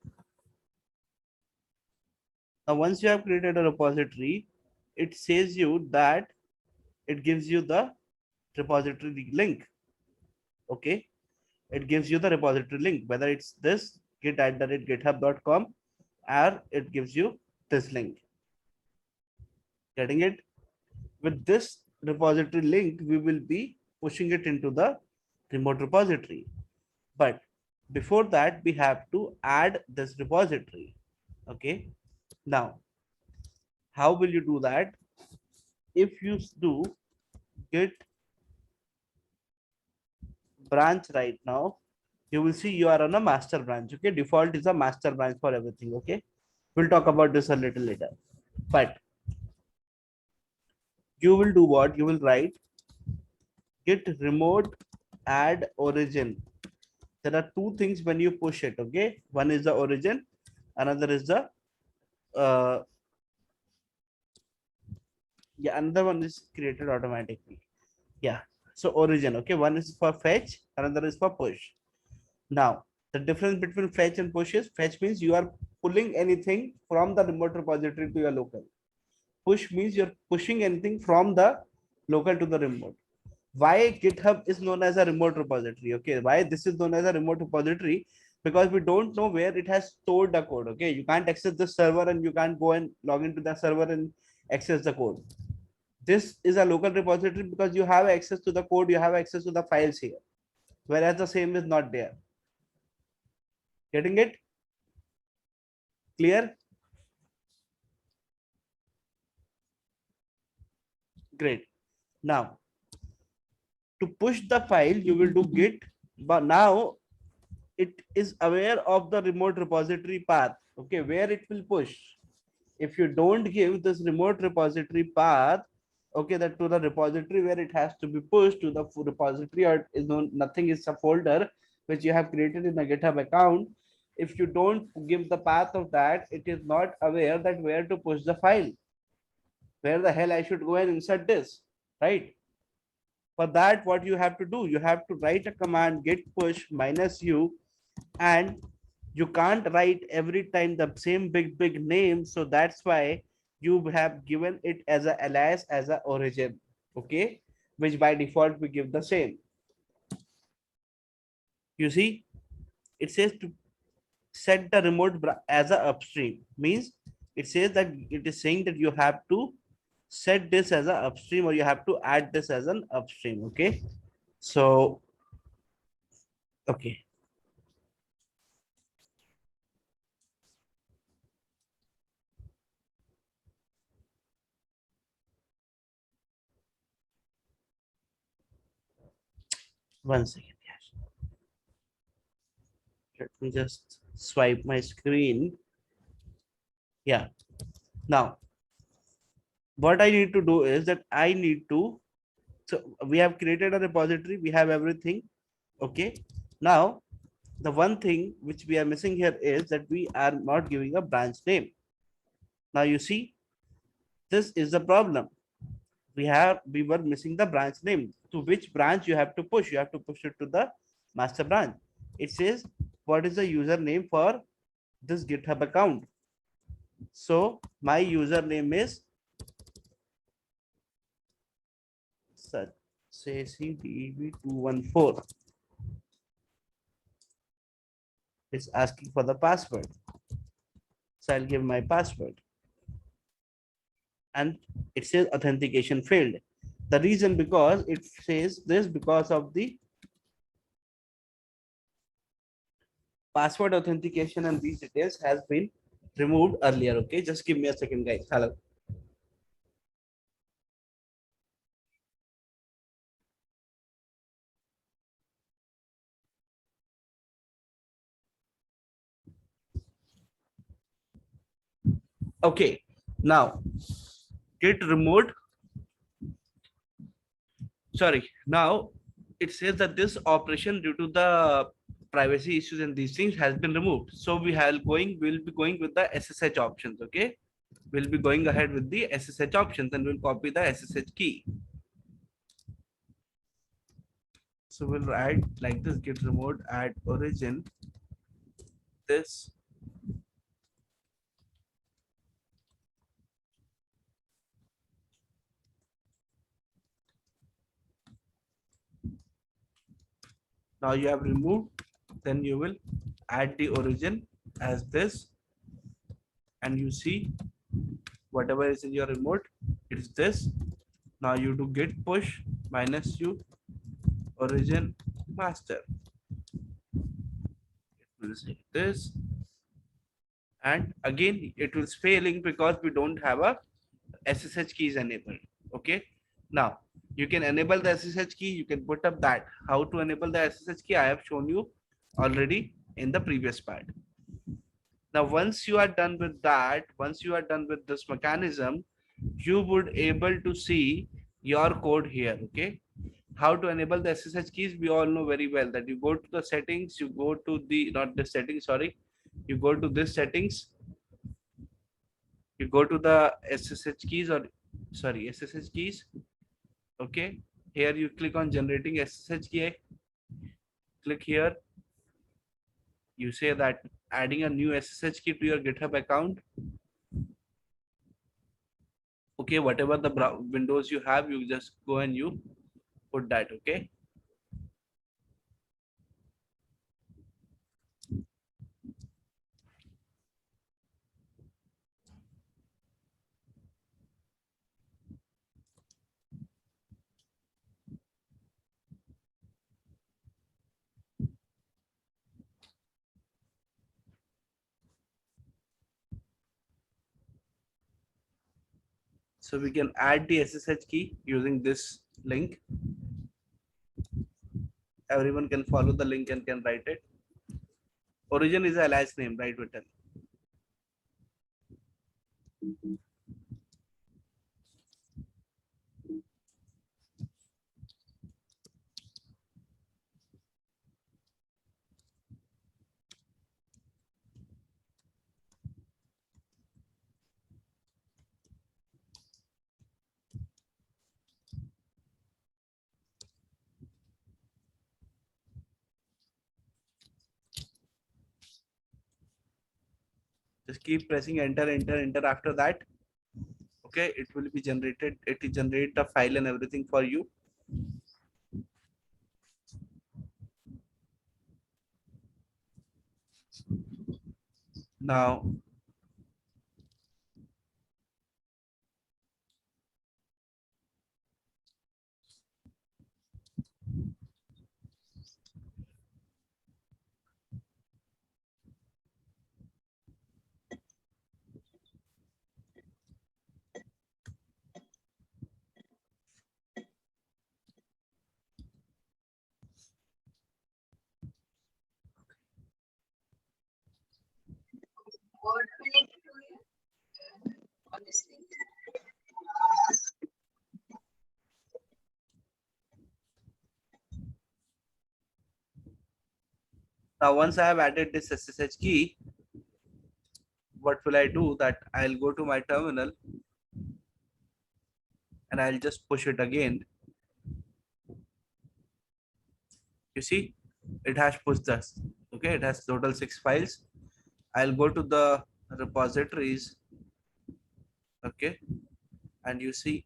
Now, once you have created a repository, it says you that it gives you the repository link. Okay, it gives you the repository link, whether it's this git@github.com or it gives you this link. Getting it? With this repository link, we will be pushing it into the remote repository. But before that, we have to add this repository. Okay. Now, how will you do that? If you do git branch right now, you will see you are on a master branch. Okay, default is a master branch for everything. Okay, we'll talk about this a little later, but you will do what? You will write git remote add origin. There are two things when you push it. Okay, one is the origin, another is the uh, yeah, another one is created automatically. Yeah, so origin. Okay, one is for fetch, another is for push. Now the difference between fetch and push is fetch means you are pulling anything from the remote repository to your local. Push means you're pushing anything from the local to the remote. Why GitHub is known as a remote repository? Okay, why this is known as a remote repository? Because we don't know where it has stored the code. Okay, you can't access the server and you can't go and log into the server and access the code. This is a local repository because you have access to the code, you have access to the files here, whereas the same is not there. Getting it? Clear? Great. Now, to push the file, you will do git, but now it is aware of the remote repository path. Okay, where it will push. If you don't give this remote repository path, okay, that to the repository where it has to be pushed to the repository, or is known nothing is a folder which you have created in a GitHub account. If you don't give the path of that, it is not aware that where to push the file. Where the hell I should go and insert this, right? For that, what you have to do, you have to write a command git push -u, and you can't write every time the same big name. So that's why you have given it as a alias as a origin. Okay, which by default we give the same. You see, it says to set the remote as a upstream, means it says that it is saying that you have to set this as a upstream, or you have to add this as an upstream. Okay, so okay, one second. Yes, let me just swipe my screen. Yeah, now what I need to do is that I need to, so we have created a repository, we have everything. Okay, now the one thing which we are missing here is that we are not giving a branch name. Now you see, this is the problem. We were missing the branch name. To which branch you have to push? You have to push it to the master branch. It says what is the username for this GitHub account. So my username is say CDB214. It's asking for the password. So I'll give my password. And it says authentication failed. The reason because it says this because of the password authentication and these details has been removed earlier. Okay, just give me a second, guys. Hello. Okay, now git remote. Sorry, now it says that this operation due to the privacy issues and these things has been removed. So we'll be going with the SSH options. Okay, we'll be going ahead with the SSH options and we'll copy the SSH key. So we'll write like this: git remote add origin. This now you have removed, then you will add the origin as this, and you see whatever is in your remote, it's this. Now you do git push -u origin master. It will say this, and again it will failing because we don't have a SSH keys enabled. Okay, now You can enable the SSH key. You can put up that. How to enable the SSH key? I have shown you already in the previous part. Now, once you are done with that, once you are done with this mechanism, you would able to see your code here. Okay. How to enable the SSH keys? We all know very well that you go to the settings, you go to the, not the settings, sorry. You go to this settings, you go to the SSH keys or sorry, SSH keys. Okay. Here you click on generating SSH key. Click here. You say that adding a new SSH key to your GitHub account. Okay, whatever the windows you have, you just go and you put that. Okay. So we can add the SSH key using this link. Everyone can follow the link and can write it. Origin is a alias name, right, Vittal? Just keep pressing enter, enter, enter after that. Okay, it will be generated. It will generate the file and everything for you. Now, What we need to do here on this link? now once I have added this SSH key, what will I do? That I'll go to my terminal and I'll just push it again. You see, it has pushed us. Okay, it has total 6 files. I'll go to the repositories. Okay, and you see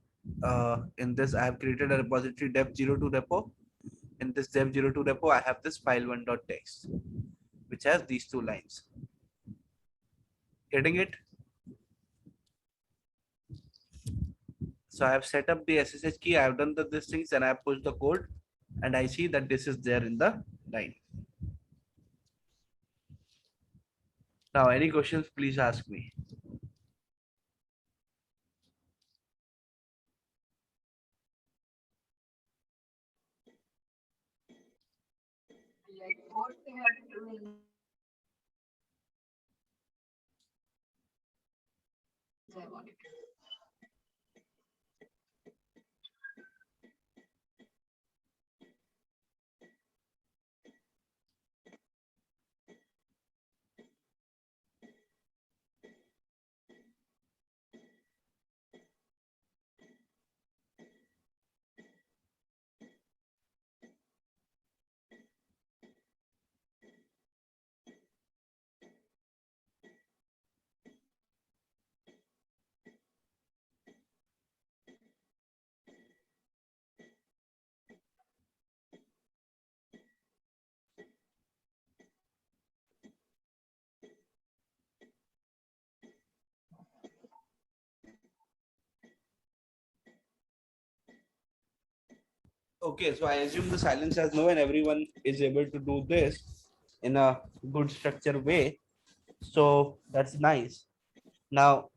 in this I have created a repository dev02 repo. In this dev02 repo, I have this file1.txt, which has these 2 lines. Getting it? So I have set up the SSH key, I have done these things, and I have pushed the code, and I see that this is there in the line. Now, any questions, please ask me. Like what we have to do in I wanted to. Okay, so I assume the silence has no and everyone is able to do this in a good structured way. So that's nice. Now,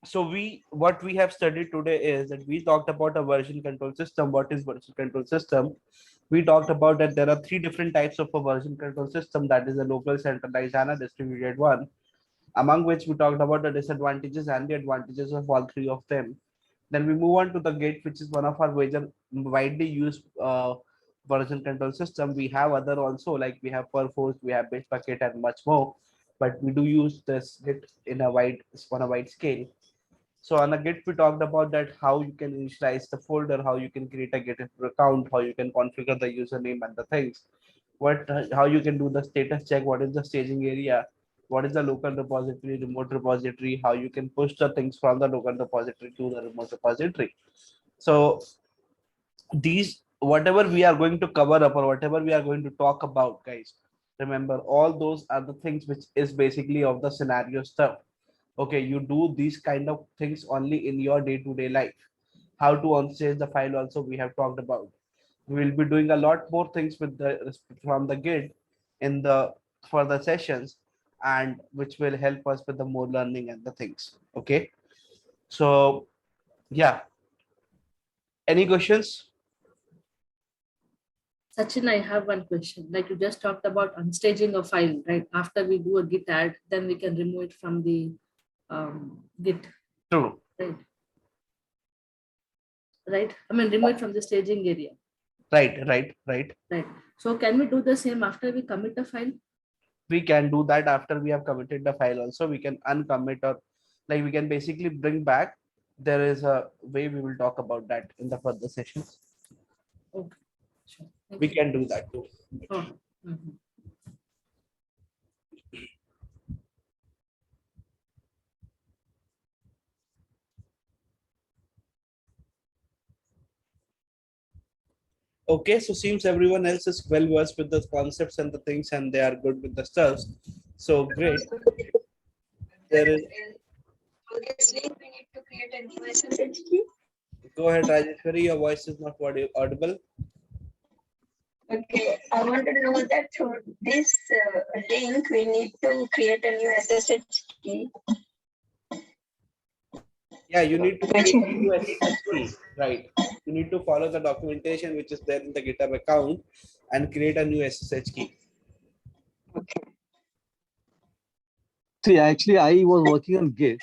So what we have studied today is that we talked about a version control system. What is version control system? We talked about that there are three different types of a version control system, that is a local, centralized, and a distributed one, among which we talked about the disadvantages and the advantages of all three of them. Then we move on to the Git, which is one of our major widely used version control system. We have other also, like we have Perforce, we have Bitbucket, and much more, but we do use this Git in a wide scale. So on a Git, we talked about that how you can initialize the folder, how you can create a Git account, how you can configure the username and the things, how you can do the status check, what is the staging area, what is the local repository, remote repository, how you can push the things from the local repository to the remote repository. So these, whatever we are going to cover up or whatever we are going to talk about, guys, remember all those are the things which is basically of the scenario stuff. Okay, you do these kind of things only in your day-to-day life. How to unstage the file also we have talked about. We will be doing a lot more things with the from the Git in the further sessions, and which will help us with the more learning and the things. Okay, so yeah, any questions? Sachin, I have one question. Like you just talked about unstaging a file, right? After we do a Git add, then we can remove it from the Git, True. right? Right? I mean, remove it from the staging area. Right. Right. So can we do the same after we commit a file? We can do that after we have committed the file also. We can uncommit, or like we can basically bring back. There is a way we will talk about that in the further sessions. Okay. Sure. Thank We you. can do that too. Oh. Mhm. Okay, so seems everyone else is well versed with the concepts and the things, and they are good with the stuffs. So great. There is. For this link, we need to create a new SSH key. Go ahead, Rajeshwari. Your voice is not audible. Okay, I want to know that through this link, we need to create a new SSH key. Yeah, you need to Which- create a new SSH key, right? You need to follow the documentation which is there in the GitHub account and create a new SSH key. Okay. See, actually, I was working on Git,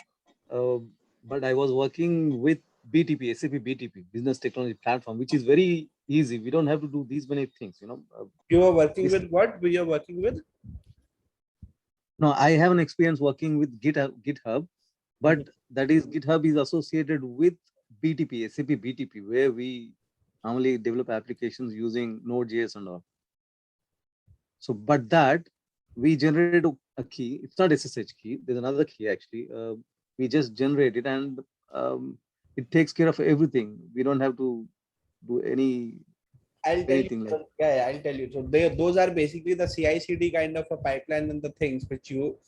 but I was working with BTP, SAP BTP, Business Technology Platform, which is very easy. We don't have to do these many things, you know. You are working This- with what? We are working with? No, I have an experience working with GitHub, but that is GitHub is associated with BTP, SAP BTP, where we normally develop applications using Node.js and all. So, but that we generate a key. It's not SSH key. There's another key actually. We just generate it, and it takes care of everything. We don't have to do I'll tell you. anything like. Yeah, I'll tell you. So those are basically the CI/CD kind of a pipeline and the things which you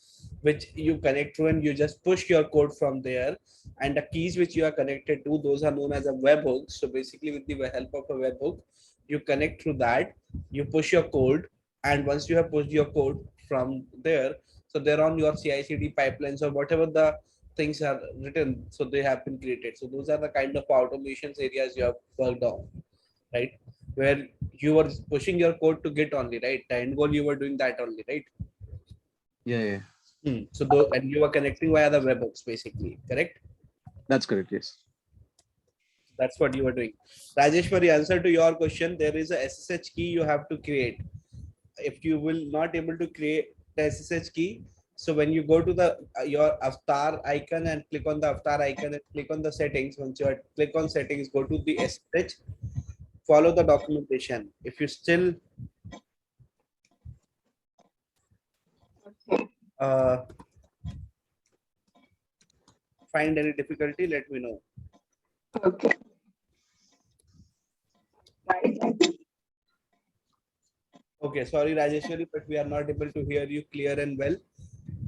connect to, and you just push your code from there. And the keys which you are connected to, those are known as a webhook. So basically, with the help of a webhook, you connect through that. You push your code, and once you have pushed your code from there, so they're on your CI/CD pipelines or whatever the things are written. So they have been created. So those are the kind of automations areas you have worked on, right? Where you were pushing your code to Git only, right? The end goal you were doing that only, right? Yeah. So those, and you were connecting via the webhooks, basically, correct? That's correct. Yes. That's what you were doing. Rajeshwari, answer to your question, there is a SSH key you have to create. If you will not able to create the SSH key, so when you go to the your avatar icon and click on the avatar icon and click on the settings, once you click on settings, go to the SSH, follow the documentation. If you still find any difficulty, let me know. Okay. Right. Okay, sorry Rajeshwari, but we are not able to hear you clear and well.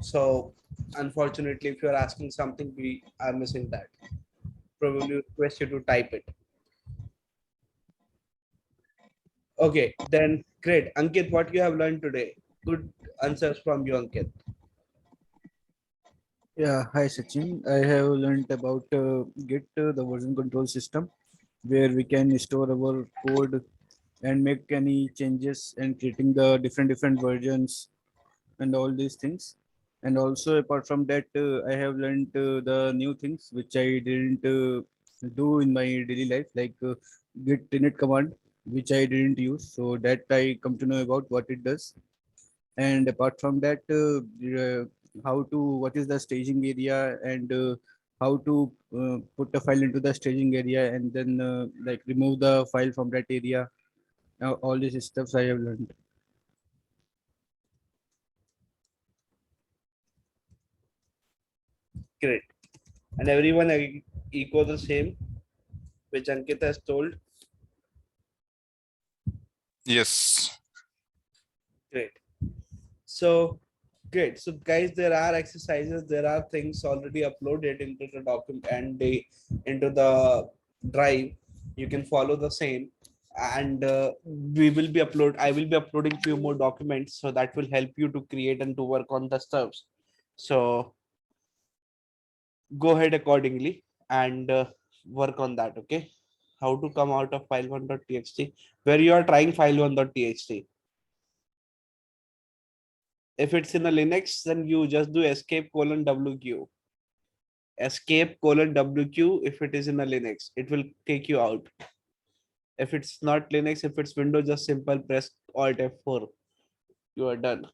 So unfortunately, if you are asking something, we are missing that. Probably request you to type it. Okay, then great. Ankit, what you have learned today? Good answers from you, Ankit. Yeah, hi Sachin. I have learned about Git, the version control system, where we can store our code and make any changes and creating the different versions and all these things. And also apart from that, I have learned the new things which I didn't do in my daily life, like Git init command, which I didn't use. So that I come to know about what it does. And apart from that, how to what is the staging area, and how to put a file into the staging area and then like remove the file from that area. All these stuffs I have learned. Great. And everyone echo the same, which Ankit has told. Yes. Great. So great. So guys, there are exercises, there are things already uploaded into the document and into the drive. You can follow the same. And we will be I will be uploading few more documents, so that will help you to create and to work on the stuffs. So go ahead accordingly and work on that. Okay. How to come out of file1.txt, where you are trying file1.txt. If it's in a Linux, then you just do escape colon WQ. Escape colon WQ. If it is in a Linux, it will take you out. If it's not Linux, if it's Windows, just simple press Alt F4. You are done.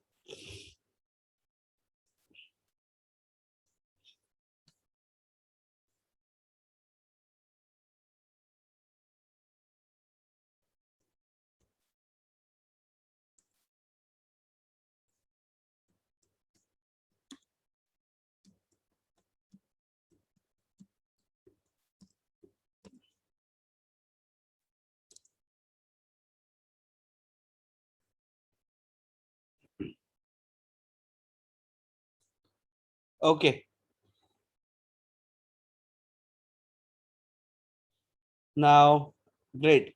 Okay. Now, great.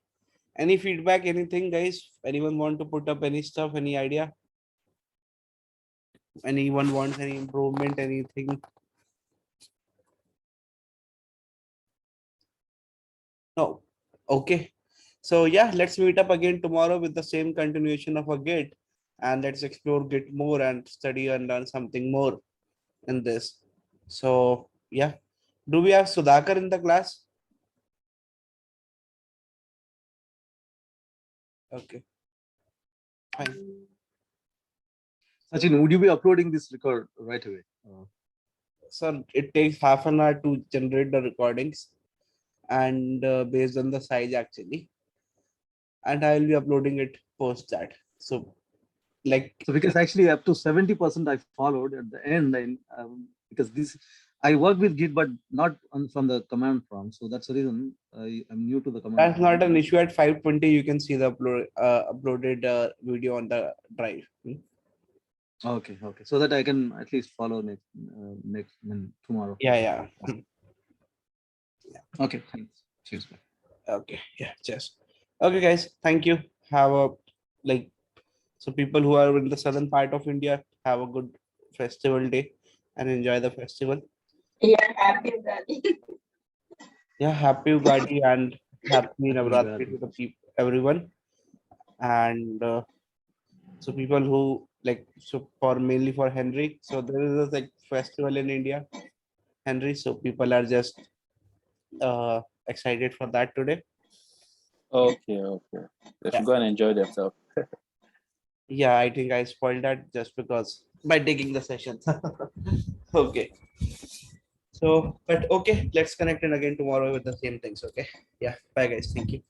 Any feedback, anything, guys? Anyone want to put up any stuff, any idea? Anyone wants any improvement, anything? No. Okay. So yeah, let's meet up again tomorrow with the same continuation of a Git, and let's explore Git more and study and learn something more in this. So yeah, do we have Sudhakar in the class? Okay, fine. Sachin, would you be uploading this record right away? So it takes half an hour to generate the recordings, and based on the size actually, and I will be uploading it post that. So like So because actually up to 70% I followed at the end, and because this I work with Git, but not from the command prompt. So that's the reason I'm new to the command that's not prompt. an issue. At 5:20, you can see the uploaded video on the drive. Okay, okay. So that I can at least follow tomorrow. Yeah, yeah. Okay, thanks. Cheers. Bye. Okay, yeah, just okay, guys. Thank you. Have a like so people who are in the southern part of India have a good festival day and enjoy the festival. Yeah, happy Diwali. Yeah, happy Ugadi and happy Navratri Ugadi. to the people, everyone. And so people who like so for mainly for Henry. So there is a like festival in India, Henry. So people are just excited for that today. Okay, okay. They Yeah. should go and enjoy themselves. Yeah, I think I spoiled that just because by taking the session. Okay. So, but okay, let's connect in again tomorrow with the same things. Okay. Yeah. Bye, guys. Thank you.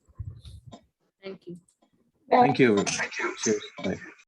Thank you. Thank you. Cheers. Bye.